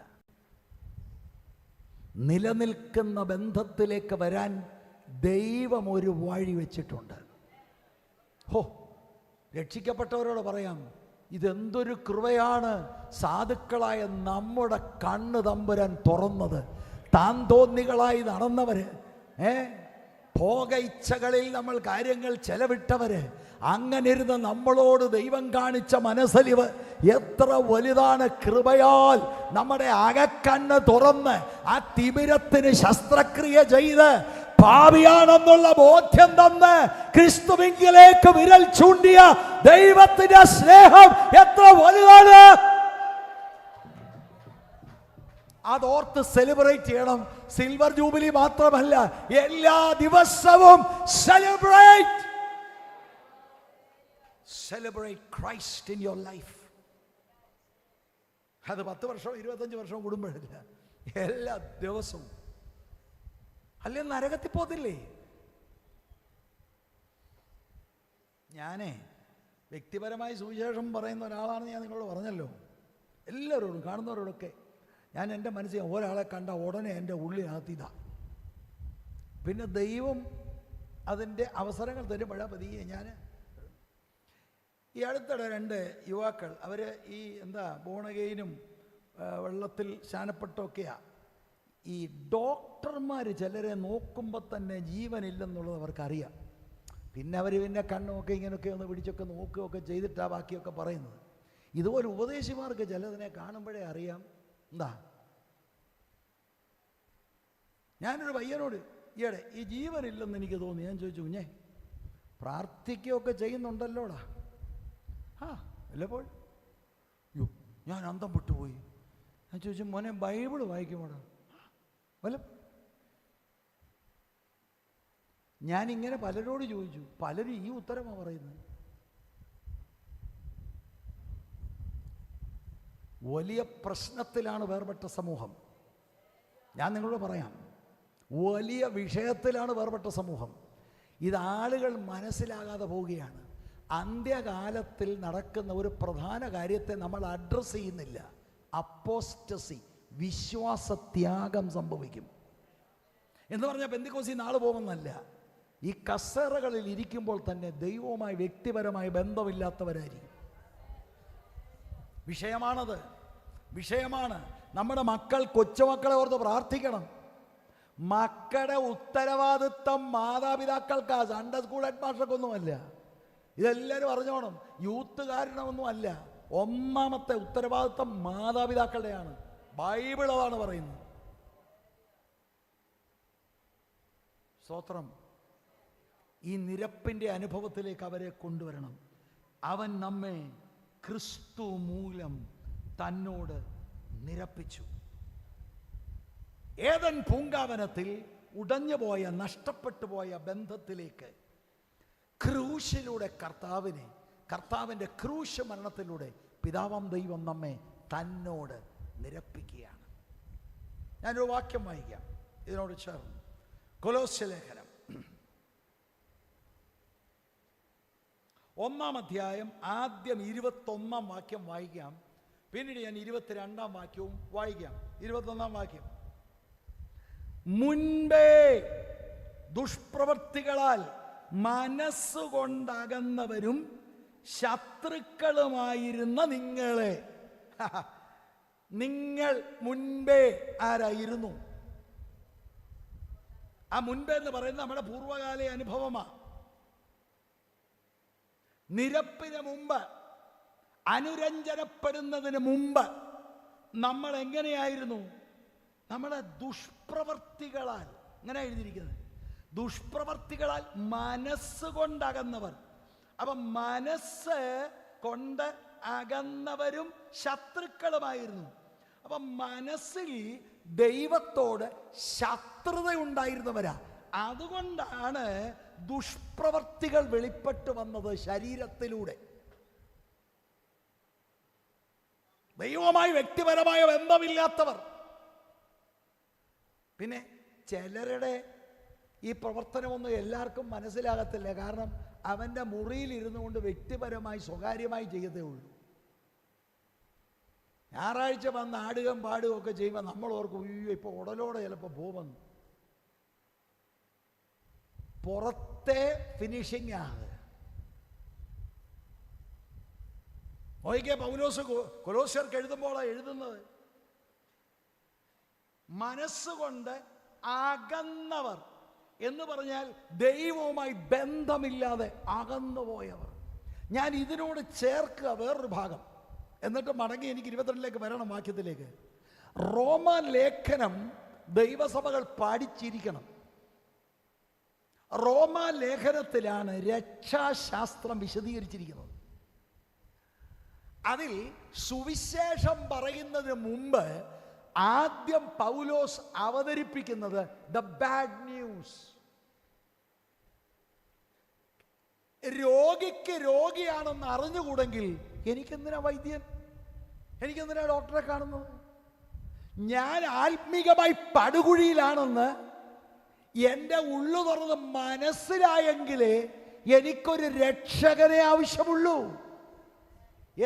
നിലനിൽക്കുന്ന ബന്ധത്തിലേക്ക് വരാൻ ദൈവം ഒരു വഴി വെച്ചിട്ടുണ്ട്. രക്ഷിക്കപ്പെട്ടവരോട് പറയാം, ഇതെന്തൊരു കൃപയാണ്. സാധുക്കളായ നമ്മുടെ കണ്ണ് തമ്പുരാൻ തുറന്നത്. താൻ തോന്നികളായി നടന്നവര്, ഭോഗ ഇച്ഛകളിൽ നമ്മൾ കാര്യങ്ങൾ ചെലവിട്ടവര്, അങ്ങനെ ഇരുന്ന് നമ്മളോട് ദൈവം കാണിച്ച മനസ്സലിവ് എത്ര വലുതാണ്! കൃപയാൽ നമ്മുടെ അകക്കണ്ണ് തുറന്ന് ആ തിമിരത്തിന് ശസ്ത്രക്രിയ ചെയ്ത് പാപിയാണെന്നുള്ള ബോധ്യം തന്ന് ക്രിസ്തുവിലേക്ക് വിരൽ ചൂണ്ടിയ ദൈവത്തിന്റെ സ്നേഹം എത്ര വലുതാണ്! അതോർത്ത് സെലിബ്രേറ്റ് ചെയ്യണം. സിൽവർ ജൂബിലി മാത്രമല്ല, എല്ലാ ദിവസവും celebrate Christ in your life. അത് 10 വർഷവും 25 വർഷവും കൂടുമ്പോഴില്ല, എല്ലാ ദിവസവും. അല്ലെ നരകത്തിൽ പോകത്തില്ലേ? ഞാനേ വ്യക്തിപരമായി സുവിശേഷം പറയുന്ന ഒരാളാണെന്ന് ഞാൻ നിങ്ങളോട് പറഞ്ഞല്ലോ. എല്ലാവരോടും, കാണുന്നവരോടൊക്കെ ഞാൻ എൻ്റെ മനസ്സിൽ ഒരാളെ കണ്ട ഉടനെ എൻ്റെ ഉള്ളിനകത്തിതാ. പിന്നെ ദൈവം അതിൻ്റെ അവസരങ്ങൾ തരുമ്പോഴാണ് പതിയെ. ഞാൻ ഈ അടുത്തിടെ 2 യുവാക്കൾ, അവർ ഈ ബോണഗെയിനും വെള്ളത്തിൽ സ്നാനപ്പെട്ടൊക്കെയാണ്. ഈ ഡോക്ടർമാർ ചിലരെ നോക്കുമ്പോൾ തന്നെ ജീവനില്ലെന്നുള്ളത് അവർക്കറിയാം. പിന്നെ അവർ കണ്ണുമൊക്കെ ഇങ്ങനെയൊക്കെ ഒന്ന് പിടിച്ചൊക്കെ നോക്കുകയൊക്കെ ചെയ്തിട്ടാണ് ബാക്കിയൊക്കെ പറയുന്നത്. ഇതുപോലെ ഉപദേശിമാർക്ക് ചിലതിനെ കാണുമ്പോഴേ അറിയാം. ഞാനൊരു പയ്യനോട് ഈയിടെ ഈ ജീവനില്ലെന്ന് എനിക്ക് തോന്നി. ഞാൻ ചോദിച്ചു, കുഞ്ഞേ പ്രാർത്ഥിക്കുകയൊക്കെ ചെയ്യുന്നുണ്ടല്ലോടാ? വല്ലപ്പോൾ ഞാൻ അന്തം വിട്ടുപോയി. ഞാൻ ചോദിച്ചു, മോനെ ബൈബിള് വായിക്കുമോടാ? വല്ല ഞാനിങ്ങനെ പലരോട് ചോദിച്ചു, പലരും ഈ ഉത്തരമാണ് പറയുന്നത്. വലിയ പ്രശ്നത്തിലാണ് വേർപെട്ട സമൂഹം. ഞാൻ നിങ്ങളോട് പറയാം, വലിയ വിഷയത്തിലാണ് വേർപെട്ട സമൂഹം. ഇത് ആളുകൾ മനസ്സിലാകാതെ പോവുകയാണ്. അന്ത്യകാലത്തിൽ നടക്കുന്ന ഒരു പ്രധാന കാര്യത്തെ നമ്മൾ അഡ്രസ്സ് ചെയ്യുന്നില്ല. അപ്പോസ്റ്റസി, വിശ്വാസത്യാഗം സംഭവിക്കും. എന്ന് പറഞ്ഞാൽ പെന്തിക്കോസി നാളെ പോകുമെന്നല്ല, ഈ കസേരകളിൽ ഇരിക്കുമ്പോൾ തന്നെ ദൈവവുമായി വ്യക്തിപരമായി ബന്ധമില്ലാത്തവരായിരിക്കും. വിഷയമാണത്, വിഷയമാണ്. നമ്മുടെ മക്കൾ, കൊച്ചുമക്കളെ ഓർത്ത് പ്രാർത്ഥിക്കണം. മക്കളുടെ ഉത്തരവാദിത്തം മാതാപിതാക്കൾക്കാ, സൺഡേ സ്കൂൾ ഹെഡ് മാസ്റ്റർക്കൊന്നുമല്ല. ഇതെല്ലാവരും അറിഞ്ഞോണം. യൂത്തുകാരനൊന്നുമല്ല. ഒന്നാമത്തെ ഉത്തരവാദിത്തം മാതാപിതാക്കളുടെയാണ്. ബൈബിൾ അതാണ് പറയുന്നത്. സ്തോത്രം. ഈ നിരപ്പിൻ്റെ അനുഭവത്തിലേക്ക് അവരെ കൊണ്ടുവരണം. അവൻ നമ്മെ ക്രിസ്തു മൂലം തന്നോട് നിരപ്പിച്ചു. ഏദൻ പൂങ്കാവനത്തിൽ ഉടഞ്ഞുപോയ, നഷ്ടപ്പെട്ടു പോയ ബന്ധത്തിലേക്ക് ക്രൂശിലൂടെ കർത്താവിൻ്റെ ക്രൂശ് മരണത്തിലൂടെ പിതാവാം ദൈവം നമ്മെ തന്നോട് നിരപ്പിക്കുകയാണ്. ഞാനൊരു വാക്യം വായിക്കാം ഇതിനോട് ചേർന്ന്. കൊലോസ്യലേഖനം 1-ാം അധ്യായം ആദ്യം 21-ാം വാക്യം വായിക്കാം. പിന്നീട് ഞാൻ 22-ാം വാക്യവും വായിക്കാം. 21-ാം വാക്യം: മുൻപേ ദുഷ്പ്രവൃത്തികളാൽ മനസ്സുകൊണ്ടകന്നവരും ശത്രുക്കളുമായിരുന്ന നിങ്ങളെ. നിങ്ങൾ മുൻപേ ആരായിരുന്നു? ആ മുൻപേ എന്ന് പറയുന്നത് നമ്മുടെ പൂർവ്വകാല അനുഭവമാണ്. നിരപ്പിന് മുമ്പ്, അനുരഞ്ജനപ്പെടുന്നതിന് മുമ്പ് നമ്മൾ എങ്ങനെയായിരുന്നു? നമ്മളെ ദുഷ്പ്രവർത്തികളാൽ, ഇങ്ങനെ എഴുതിയിരിക്കുന്നത്, ദുഷ്പ്രവർത്തികളാൽ മനസ്സുകൊണ്ടകന്നവർ. അപ്പം മനസ്സ് കൊണ്ട് അകന്നവരും ശത്രുക്കളുമായിരുന്നു. അപ്പം മനസ്സിൽ ദൈവത്തോട് ശത്രുത ഉണ്ടായിരുന്നവരാ. അതുകൊണ്ടാണ് ദുഷ്പ്രവർത്തികൾ വെളിപ്പെട്ടു വന്നത് ശരീരത്തിലൂടെ. ദൈവവുമായി വ്യക്തിപരമായ ബന്ധമില്ലാത്തവർ. പിന്നെ ചിലരുടെ ഈ പ്രവർത്തനമൊന്നും എല്ലാവർക്കും മനസ്സിലാകത്തില്ല. കാരണം അവൻ്റെ മുറിയിൽ ഇരുന്നു കൊണ്ട് വ്യക്തിപരമായി സ്വകാര്യമായി ചെയ്യത്തേ ഉള്ളൂ. ഞായറാഴ്ച വന്ന് ആടുകയും പാടുകയും ഒക്കെ ചെയ്യുമ്പോൾ നമ്മൾ ഓർക്കും, അയ്യോ ഇപ്പോൾ ഉടലോടെ ചിലപ്പോൾ പോകുമെന്ന്. പുറത്തെ ഫിനിഷിംഗ് ആണ്. നോക്കിക്കേ, പൗലോസ് കൊലോസ്യർക്ക് എഴുതുമ്പോഴാണ് എഴുതുന്നത്, മനസ്സുകൊണ്ട് അകന്നവർ എന്ന് പറഞ്ഞാൽ ദൈവവുമായി ബന്ധമില്ലാതെ അകന്നുപോയവർ. ഞാൻ ഇതിനോട് ചേർക്കുക വേറൊരു ഭാഗം. എന്നിട്ട് മടങ്ങി എനിക്ക് 22 വരണം വാക്യത്തിലേക്ക്. റോമാ ലേഖനം ദൈവസഭകൾ പഠിച്ചിരിക്കണം. റോമാ ലേഖനത്തിലാണ് രക്ഷാശാസ്ത്രം വിശദീകരിച്ചിരിക്കുന്നത്. അതിൽ സുവിശേഷം പറയുന്നതിന് മുമ്പ് ആദ്യം പൗലോസ് അവതരിപ്പിക്കുന്നത് ദ ബാഡ് ന്യൂസ്. രോഗിക്ക് രോഗിയാണെന്ന് അറിഞ്ഞുകൂടെങ്കിൽ എനിക്കെന്തിനാ വൈദ്യൻ, എനിക്കെന്തിനാ ഡോക്ടറെ കാണുന്നത്? ഞാൻ ആത്മീകമായി പടുകുഴിയിലാണെന്ന് എൻ്റെ ഉള്ളു തുറന്ന് മനസ്സിലായെങ്കിലേ എനിക്കൊരു രക്ഷകനെ ആവശ്യമുള്ളൂ.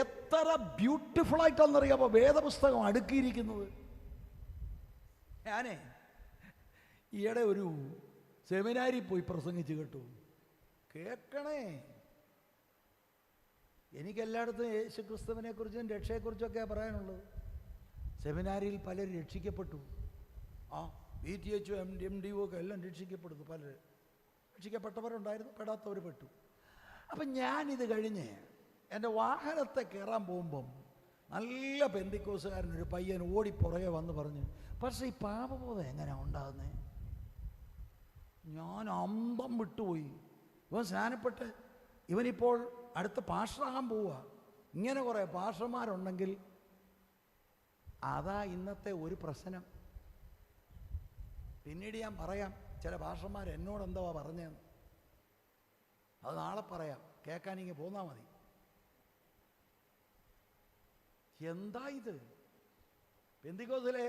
എത്ര ബ്യൂട്ടിഫുൾ ആയിട്ടാണെന്നറിയാമോ വേദപുസ്തകം അടുക്കിയിരിക്കുന്നത്. ഞാനേ ഈയിടെ ഒരു സെമിനാരിൽ പോയി പ്രസംഗിച്ച് കേട്ടു. കേൾക്കണേ, എനിക്കെല്ലായിടത്തും യേശുക്രിസ്തുവിനെ കുറിച്ചും രക്ഷയെക്കുറിച്ചൊക്കെയാണ് പറയാനുള്ളത്. സെമിനാരിയിൽ പലരും രക്ഷിക്കപ്പെട്ടു. BTH MDO ഒക്കെ എല്ലാം രക്ഷിക്കപ്പെടുന്നു. പലർ രക്ഷിക്കപ്പെട്ടവരുണ്ടായിരുന്നു, പെടാത്തവർ പെട്ടു. അപ്പം ഞാനിത് കഴിഞ്ഞ് എൻ്റെ വാഹനത്തെ കയറാൻ പോകുമ്പം നല്ല പെന്തിക്കോസുകാരനൊരു പയ്യൻ ഓടി പുറകെ വന്ന് പറഞ്ഞു, പക്ഷേ ഈ പാപബോധം എങ്ങനെയാണ് ഉണ്ടാകുന്നത്? ഞാൻ അന്തം വിട്ടുപോയി. ഇവൻ സ്നാനപ്പെട്ട് ഇവനിപ്പോൾ അടുത്ത പാസ്റ്ററാകാൻ പോവുക. ഇങ്ങനെ കുറേ പാസ്റ്റർമാരുണ്ടെങ്കിൽ അതാ ഇന്നത്തെ ഒരു പ്രശ്നം. പിന്നീട് ഞാൻ പറയാം ചില പാസ്റ്റർമാർ എന്നോട് എന്തോ പറഞ്ഞതെന്ന്. അത് നാളെ പറയാം, കേൾക്കാനിങ്ങനെ പോന്നാൽ മതി. എന്താ ഇത്? പെന്തിക്കോസിലെ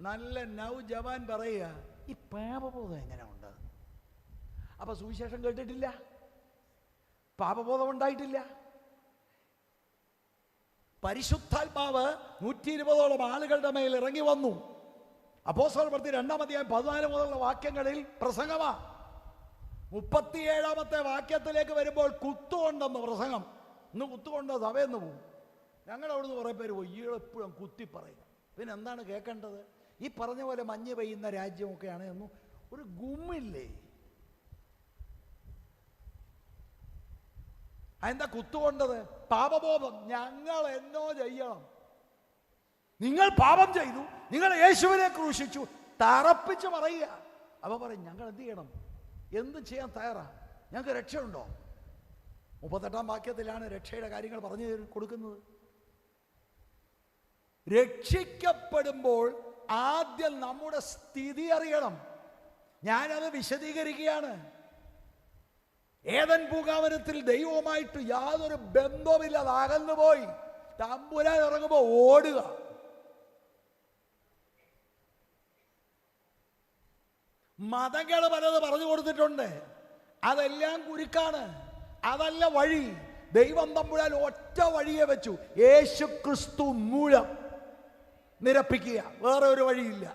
നല്ല നൗജവാൻ പറയുക, ഈ പാപബോധം എങ്ങനെ ഉണ്ട്? അപ്പൊ സുവിശേഷം കേട്ടിട്ടില്ല, പാപബോധം ഉണ്ടായിട്ടില്ല. പരിശുദ്ധാത്മാവ് 120ഓളം ആളുകളുടെ മേൽ ഇറങ്ങി വന്നു. അപ്പോസ്തലർ പ്രവൃത്തി 2-ാം അധ്യായം 14 മുതലുള്ള വാക്യങ്ങളിൽ പ്രസംഗമാ. 37-ാമത്തെ വാക്യത്തിലേക്ക് വരുമ്പോൾ കുത്തുകൊണ്ടെന്ന് പ്രസംഗം. ഇന്ന് കുത്തുകൊണ്ട് സഭയെന്ന് പോകും. ഞങ്ങളവിടുന്ന് കുറേ പേര് പോയി. എപ്പോഴും കുത്തി പറയുക. പിന്നെ എന്താണ് കേൾക്കേണ്ടത്? ഈ പറഞ്ഞ പോലെ മഞ്ഞ് പെയ്യുന്ന രാജ്യമൊക്കെയാണ് എന്നും ഒരു ഗുമ്മില്ലേ? അതെന്താ കുത്തുകൊണ്ടത്? പാപബോധം. ഞങ്ങൾ എന്നോ ചെയ്യണം, നിങ്ങൾ പാപം ചെയ്തു, നിങ്ങൾ യേശുവിനെ ക്രൂശിച്ചു, തറപ്പിച്ച് പറയുക. അവ പറയും ഞങ്ങൾ എന്ത് ചെയ്യണം, എന്ത് ചെയ്യാൻ തയ്യാറാ, ഞങ്ങൾക്ക് രക്ഷയുണ്ടോ? 38-ാം വാക്യത്തിലാണ് രക്ഷയുടെ കാര്യങ്ങൾ പറഞ്ഞു കൊടുക്കുന്നത്. രക്ഷിക്കപ്പെടുമ്പോൾ ആദ്യം നമ്മുടെ സ്ഥിതി അറിയണം. ഞാനത് വിശദീകരിക്കുകയാണ്. ഏദൻ പൂങ്കാവനത്തിൽ ദൈവവുമായിട്ട് യാതൊരു ബന്ധവുമില്ലാതെ അകന്നു പോയി തമ്പുരാൻ ഇറങ്ങുമ്പോൾ ഓടുക. മതങ്ങൾ പലത് പറഞ്ഞു കൊടുത്തിട്ടുണ്ട്, അതെല്ലാം കുരുക്കാണ്, അതല്ല വഴി. ദൈവം തമ്പുരാൻ ഒറ്റ വഴിയെ വെച്ചു, യേശു ക്രിസ്തു മൂലം നിരപ്പിക്കുക, വേറെ ഒരു വഴിയില്ല.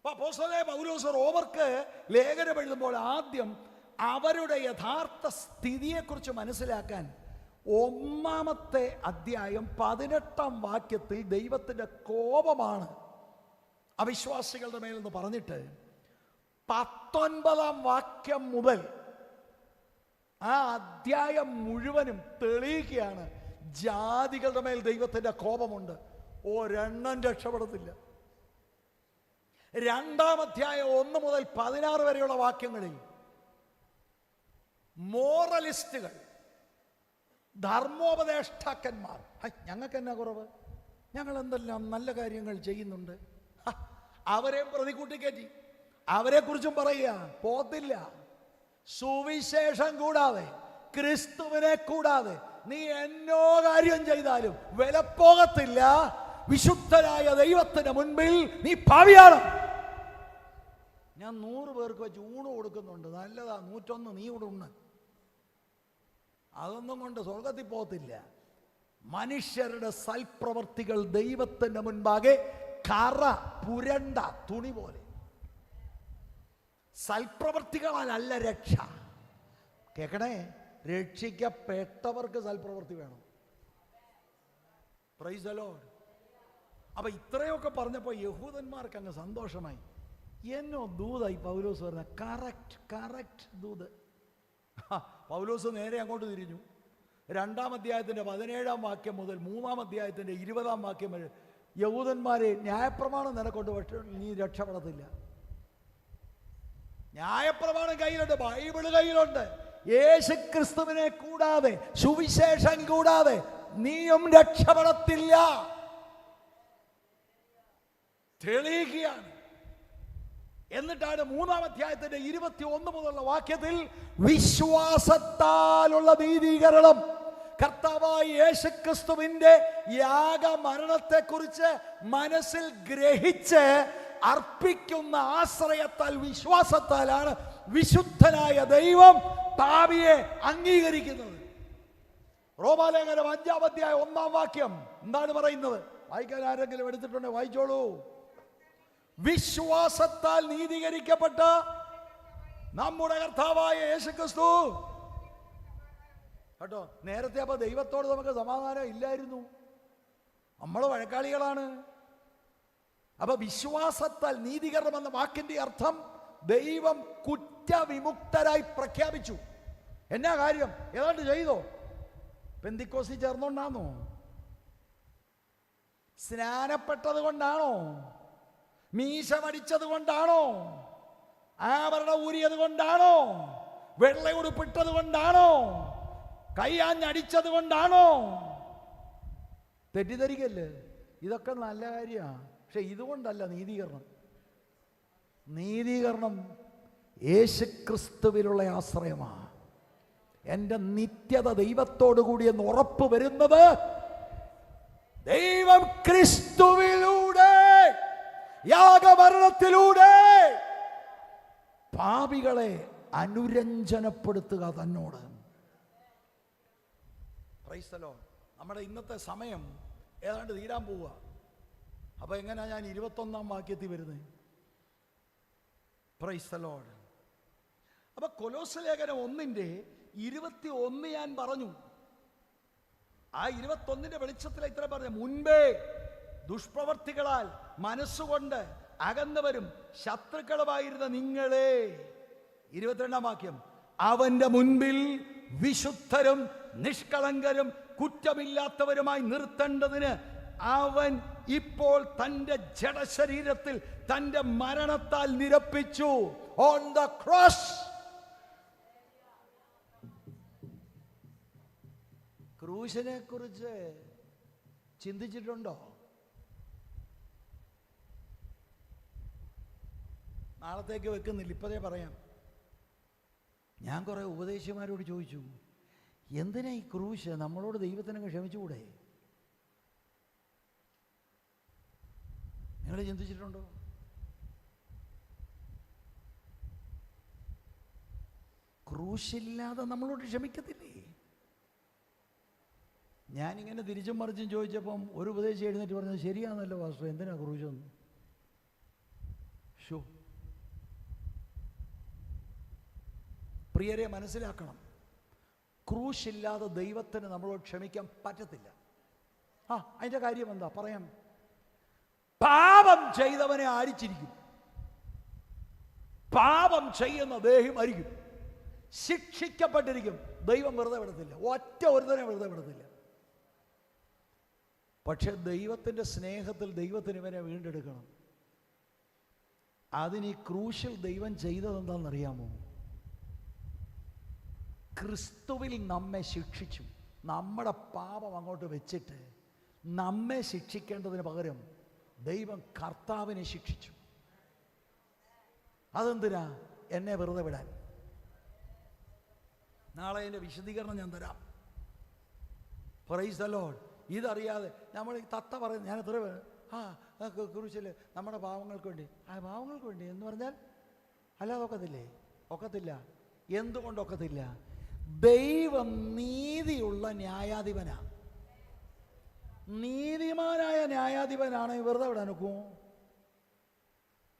അപ്പോസ്തലനായ പൗലോസ് റോമർക്ക് ലേഖനം എഴുതുമ്പോൾ ആദ്യം അവരുടെ യഥാർത്ഥ സ്ഥിതിയെക്കുറിച്ച് മനസ്സിലാക്കാൻ 1-ാമത്തെ അധ്യായം 18-ാം വാക്യത്തിൽ ദൈവത്തിൻ്റെ കോപമാണ് അവിശ്വാസികളുടെ മേലെന്ന് പറഞ്ഞിട്ട് 19-ാം വാക്യം മുതൽ ആ അധ്യായം മുഴുവനും തെളിയിക്കുകയാണ് ജാതികളുടെ മേൽ ദൈവത്തിൻ്റെ കോപമുണ്ട്, ഒരെണ്ണം രക്ഷപ്പെടത്തില്ല. 2-ാം അധ്യായം 1 മുതൽ 16 വരെയുള്ള വാക്യങ്ങളിൽ മോറലിസ്റ്റുകൾ, ധർമ്മോപദേഷ്ടാക്കന്മാർ, ഞങ്ങൾക്ക് എന്നാ കുറവ്, ഞങ്ങൾ എന്തെല്ലാം നല്ല കാര്യങ്ങൾ ചെയ്യുന്നുണ്ട്, അവരെ പ്രതികൂട്ടിക്കയറ്റി അവരെക്കുറിച്ചും പറയുക. പോത്തില്ല. സുവിശേഷം കൂടാതെ, ക്രിസ്തുവിനെ കൂടാതെ നീ എന്നോ കാര്യം ചെയ്താലും വിലപ്പോകത്തില്ല. വിശുദ്ധനായ ദൈവത്തിന് മുൻപിൽ നീ പാവിയാണ്. ഞാൻ 100 പേർക്ക് വെച്ച് ഊണ് കൊടുക്കുന്നുണ്ട്, നല്ലതാ, 101 നീ ഇവിടെ ഉണ്ട്. അതൊന്നും കൊണ്ട് സ്വർഗത്തിൽ പോകത്തില്ല. മനുഷ്യരുടെ സൽപ്രവർത്തികൾ ദൈവത്തിൻ്റെ മുൻപാകെ കറ പുരണ്ട തുണി പോലെ. സൽപ്രവർത്തികളല്ല രക്ഷ. കേൾക്കണേ, രക്ഷിക്കപ്പെട്ടവർക്ക് സൽപ്രവൃത്തി വേണം. Praise the Lord. അപ്പൊ ഇത്രയൊക്കെ പറഞ്ഞപ്പോൾ യഹൂദന്മാർക്ക് അങ്ങ് സന്തോഷമായി. എന്നോ ദൂതായി പൗലോസ് പറഞ്ഞ കറക്റ്റ് ദൂത്. പൗലോസ് നേരെ അങ്ങോട്ട് തിരിഞ്ഞു. 2-ാം അധ്യായത്തിൻ്റെ 17-ാം വാക്യം മുതൽ 3-ാം അധ്യായത്തിൻ്റെ 20-ാം വാക്യം വരെ യഹൂദന്മാരെ ന്യായപ്രമാണം നിനക്കൊണ്ട് പക്ഷേ നീ രക്ഷപ്പെടത്തില്ല. ന്യായപ്രമാണം കയ്യിലുണ്ട്, ബൈബിള് കയ്യിലുണ്ട്. യേശുക്രിസ്തുവിനെ കൂടാതെ, സുവിശേഷം കൂടാതെ നീയും രക്ഷപ്പെടത്തില്ല. തെളിയിക്കുകയാണ്. എന്നിട്ടാണ് 3-ാം അധ്യായത്തിന്റെ 21 മുതലുള്ള വാക്യത്തിൽ വിശ്വാസത്താലുള്ള നീതീകരണം, കർത്താവായ യേശുക്രിസ്തുവിന്റെ യാഗമരണത്തെക്കുറിച്ച് മനസ്സിൽ ഗ്രഹിച്ച് അർപ്പിക്കുന്ന ആശ്രയത്താൽ, വിശ്വാസത്താലാണ് വിശുദ്ധനായ ദൈവം പാപിയെ അംഗീകരിക്കുന്നത്. റോമാലേഖനം 5-ാം അധ്യായം 1-ാം വാക്യം എന്താണ് പറയുന്നത്? വായിക്കാൻ ആരെങ്കിലും എടുത്തിട്ടുണ്ടെങ്കിൽ വായിച്ചോളൂ. വിശ്വാസത്താൽ നീതീകരിക്കപ്പെട്ട നമ്മുടെ കർത്താവായ യേശുക്രിസ്തു. കേട്ടോ, നേരത്തെ അപ്പൊ ദൈവത്തോട് നമുക്ക് സമാധാനം ഇല്ലായിരുന്നു, നമ്മൾ വഴക്കാളികളാണ്. അപ്പൊ വിശ്വാസത്താൽ നീതീകരണം എന്ന വാക്കിന്റെ അർത്ഥം ദൈവം കുറ്റവിമുക്തരായി പ്രഖ്യാപിച്ചു. എന്നാ കാര്യം? ഏതാണ്ട് ചെയ്തോ? പെന്തിക്കോസിൽ ചേർന്നോണ്ടാണോ? സ്നാനപ്പെട്ടത് കൊണ്ടാണോ? മീശ മടിച്ചത് കൊണ്ടാണോ? ആഭരണം ഊരിയത് കൊണ്ടാണോ? വെള്ള ഉടുപ്പിട്ടത് കൊണ്ടാണോ? കൈയാഞ്ഞടിച്ചത് കൊണ്ടാണോ? തെറ്റിദ്ധരിക്കല്ലേ, ഇതൊക്കെ നല്ല കാര്യമാണ്. പക്ഷെ ഇതുകൊണ്ടല്ല നീതീകരണം. നീതീകരണം യേശുക്രിസ്തുവിലുള്ള ആശ്രയമാണ്. എൻ്റെ നിത്യത ദൈവത്തോടു കൂടി എന്ന് ഉറപ്പ് വരുന്നത് ദൈവം ക്രിസ്തുവിലൂടെ, യാഗമരണത്തിലൂടെ പാപികളെ അനുരഞ്ജനപ്പെടുത്തുക തന്നോട്. Praise the Lord. നമ്മുടെ ഇന്നത്തെ സമയം ഏതാണ്ട് തീരാൻ പോവുക. അപ്പൊ എങ്ങനെയാ ഞാൻ 21-ാം വാക്യത്തിൽ വരുന്നത്? Praise the Lord. അപ്പൊ കൊലോസ്യ ലേഖനം 1-ന്റെ 21 ഞാൻ പറഞ്ഞു. ആ 21-ന്റെ വെളിച്ചത്തിൽ ഇത്ര പറഞ്ഞു: മുൻപേ ദുഷ്പ്രവർത്തികളാൽ മനസ്സുകൊണ്ട് അകന്നവരും ശത്രുക്കളുമായിരുന്ന നിങ്ങളെ, 22-ാം വാക്യം, അവന്റെ മുൻപിൽ വിശുദ്ധരും നിഷ്കളങ്കരും കുറ്റമില്ലാത്തവരുമായി നിർത്തേണ്ടതിന് അവൻ ഇപ്പോൾ തന്റെ ജഡശരീരത്തിൽ തന്റെ മരണത്താൽ നിരപ്പിച്ചു. On the cross. ക്രൂശിനെ കുറിച്ച് ചിന്തിച്ചിട്ടുണ്ടോ? നാളത്തേക്ക് വെക്കുന്നില്ല, ഇപ്പതേ പറയാം. ഞാൻ കുറെ ഉപദേശിമാരോട് ചോദിച്ചു, എന്തിനാ ഈ ക്രൂശ്? നമ്മളോട് ദൈവത്തിനങ്ങ് ക്ഷമിച്ചുകൂടെ? നിങ്ങൾ ചിന്തിച്ചിട്ടുണ്ടോ? ക്രൂശില്ലാതെ നമ്മളോട് ക്ഷമിക്കത്തില്ലേ? ഞാനിങ്ങനെ തിരിച്ചും മറിച്ചും ചോദിച്ചപ്പം ഒരു ഉപദേശി എഴുന്നേറ്റ് പറഞ്ഞത്, ശരിയാണല്ലോ പാസ്റ്റർ, എന്തിനാ ക്രൂശൊന്നും? ഷോ, പ്രിയരെ മനസ്സിലാക്കണം, ക്രൂശില്ലാതെ ദൈവത്തിന് നമ്മളോട് ക്ഷമിക്കാൻ പറ്റത്തില്ല. അതിൻ്റെ കാര്യം എന്താ പറയാം? പാപം ചെയ്തവനെ ആരിച്ചിരിക്കും, പാപം ചെയ്യുന്ന ദേഹം മരിക്കും, ശിക്ഷിക്കപ്പെട്ടിരിക്കും. ദൈവം വെറുതെ വിടത്തില്ല, ഒറ്റ ഒരുത്തനെ വെറുതെ വിടത്തില്ല. പക്ഷെ ദൈവത്തിൻ്റെ സ്നേഹത്തിൽ ദൈവത്തിന് ഇവനെ വീണ്ടെടുക്കണം. അതിന് ഈ ക്രൂശിൽ ദൈവം ചെയ്തതെന്താണെന്നറിയാമോ? ക്രിസ്തുവിൽ നമ്മെ ശിക്ഷിച്ചു. നമ്മുടെ പാപം അങ്ങോട്ട് വെച്ചിട്ട് നമ്മെ ശിക്ഷിക്കേണ്ടതിന് പകരം ദൈവം കർത്താവിനെ ശിക്ഷിച്ചു. അതെന്തിനാ? എന്നെ വെറുതെ വിടാൻ. നാളെ എൻ്റെ വിശദീകരണം ഞാൻ തരാം. Praise the Lord. ഇതറിയാതെ നമ്മൾ ഈ തത്ത പറയുന്നത്, ഞാൻ എത്ര ക്രൂശിൽ നമ്മുടെ പാവങ്ങൾക്ക് വേണ്ടി, പാവങ്ങൾക്ക് വേണ്ടി എന്ന് പറഞ്ഞാൽ അല്ലാതെ ഒക്കത്തില്ലേ? ഒക്കത്തില്ല. എന്തുകൊണ്ടൊക്കത്തില്ല? ദൈവം നീതിയുള്ള ന്യായാധിപനാ. നീതിമാനായ ന്യായാധിപനാണ് വെറുതെ വിടാൻ ഒക്കുമോ?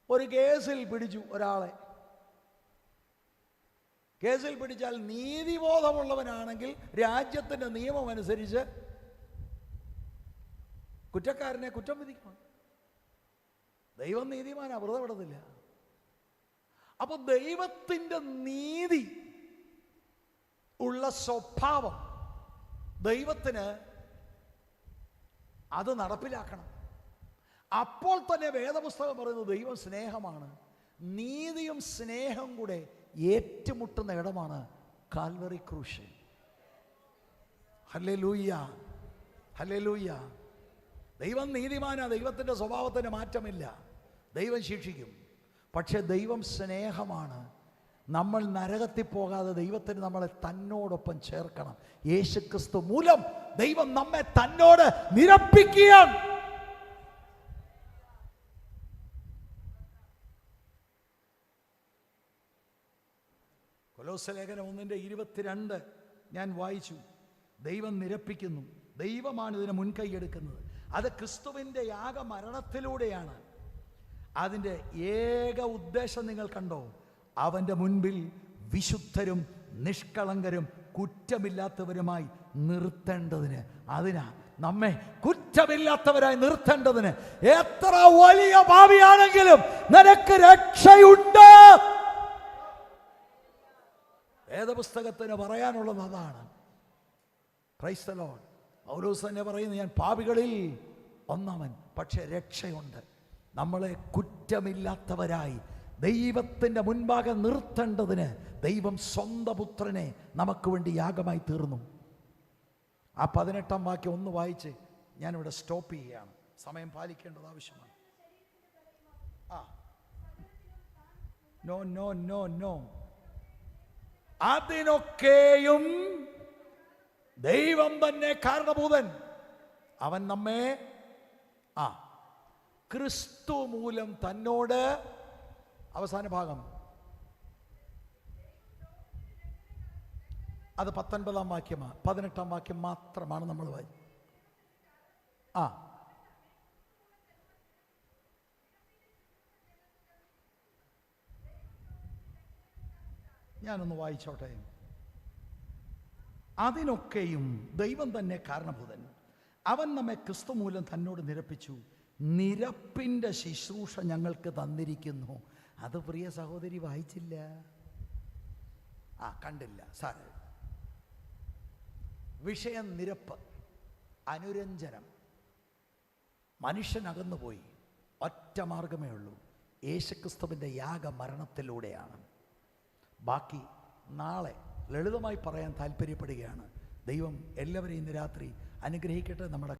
ഒരു കേസിൽ പിടിച്ചു ഒരാളെ, കേസിൽ പിടിച്ചാൽ നീതിബോധമുള്ളവനാണെങ്കിൽ രാജ്യത്തിൻ്റെ നിയമം അനുസരിച്ച് കുറ്റക്കാരനെ കുറ്റം വിധിക്കണം. ദൈവം നീതിമാനാ, വെറുതെ വിടത്തില്ല. അപ്പൊ ദൈവത്തിൻ്റെ നീതി ഉള്ള സ്വഭാവം ദൈവത്തിന് അത് നടപ്പിലാക്കണം. അപ്പോൾ തന്നെ വേദപുസ്തകം പറയുന്നത് ദൈവം സ്നേഹമാണ്. നീതിയും സ്നേഹം കൂടെ ഏറ്റുമുട്ടുന്ന ഇടമാണ് കാൽവറി ക്രൂശ്. Hallelujah, hallelujah. ദൈവം നീതിമാനാ. ദൈവത്തിൻ്റെ സ്വഭാവത്തിന് മാറ്റമില്ല. ദൈവം ശിക്ഷിക്കും. പക്ഷെ ദൈവം സ്നേഹമാണ്. നമ്മൾ നരകത്തിൽ പോകാതെ ദൈവത്തിന് നമ്മളെ തന്നോടൊപ്പം ചേർക്കണം. യേശുക്രിസ്തു മൂലം ദൈവം നമ്മെ തന്നോട് നിരപ്പിക്കുകയാണ്. കൊലോസ്യ ലേഖനം 1:22 ഞാൻ വായിച്ചു. ദൈവം നിരപ്പിക്കുന്നു. ദൈവമാണ് ഇതിന് മുൻകൈ എടുക്കുന്നത്. അത് ക്രിസ്തുവിൻ്റെ യാഗമരണത്തിലൂടെയാണ്. അതിൻ്റെ ഏക ഉദ്ദേശം നിങ്ങൾ കണ്ടോ? അവൻ്റെ മുൻപിൽ വിശുദ്ധരും നിഷ്കളങ്കരും കുറ്റമില്ലാത്തവരുമായി നിർത്തേണ്ടതിന്. അതിനാ നമ്മെ കുറ്റമില്ലാത്തവരായി നിർത്തേണ്ടതിന്. എത്ര വലിയ പാപിയാണെങ്കിലും നിനക്ക് രക്ഷയുണ്ട്. വേദപുസ്തകത്തിന് പറയാനുള്ളത് അതാണ്. Praise the Lord. പൗലോസ് തന്നെ പറയുന്നു, ഞാൻ പാപികളിൽ ഒന്നാമൻ, പക്ഷെ രക്ഷയുണ്ട്. നമ്മളെ കുറ്റമില്ലാത്തവരായി ദൈവത്തിൻ്റെ മുൻപാകെ നിർത്തേണ്ടതിന് ദൈവം സ്വന്തം പുത്രനെ നമുക്ക് വേണ്ടി യാഗമായി തീർന്നു. ആ 18-ാം വാക്യം ഒന്ന് വായിച്ച് ഞാനിവിടെ സ്റ്റോപ്പ് ചെയ്യുകയാണ്. സമയം പാലിക്കേണ്ടത് ആവശ്യമാണ്. നോ നോ നോ നോ അതിനൊക്കെയും ദൈവം തന്നെ കാരണഭൂതൻ. അവൻ നമ്മെ ക്രിസ്തു മൂലം തന്നോട്, അവസാന ഭാഗം അത് 19-ാം വാക്യമാണ്. 18-ാം വാക്യം മാത്രമാണ് നമ്മൾ വായിച്ചത്. ഞാനൊന്ന് വായിച്ചോട്ടെ. അതിനൊക്കെയും ദൈവം തന്നെ കാരണഭൂതൻ. അവൻ നമ്മെ ക്രിസ്തു മൂലം തന്നോട് നിരപ്പിച്ചു. നിരപ്പിൻ്റെ ശുശ്രൂഷ ഞങ്ങൾക്ക് തന്നിരിക്കുന്നു. അത് പ്രിയ സഹോദരി വായിച്ചില്ല, കണ്ടില്ല. സാറ് വിഷയം നിരപ്പ്, അനുരഞ്ജനം. മനുഷ്യനകന്നുപോയി. ഒറ്റ മാർഗമേ ഉള്ളൂ, യേശുക്രിസ്തുവിൻ്റെ യാഗമരണത്തിലൂടെയാണ്. ബാക്കി നാളെ ലളിതമായി പറയാൻ താല്പര്യപ്പെടുകയാണ്. ദൈവം എല്ലാവരെയും ഇന്ന് രാത്രി അനുഗ്രഹിക്കട്ടെ. നമ്മുടെ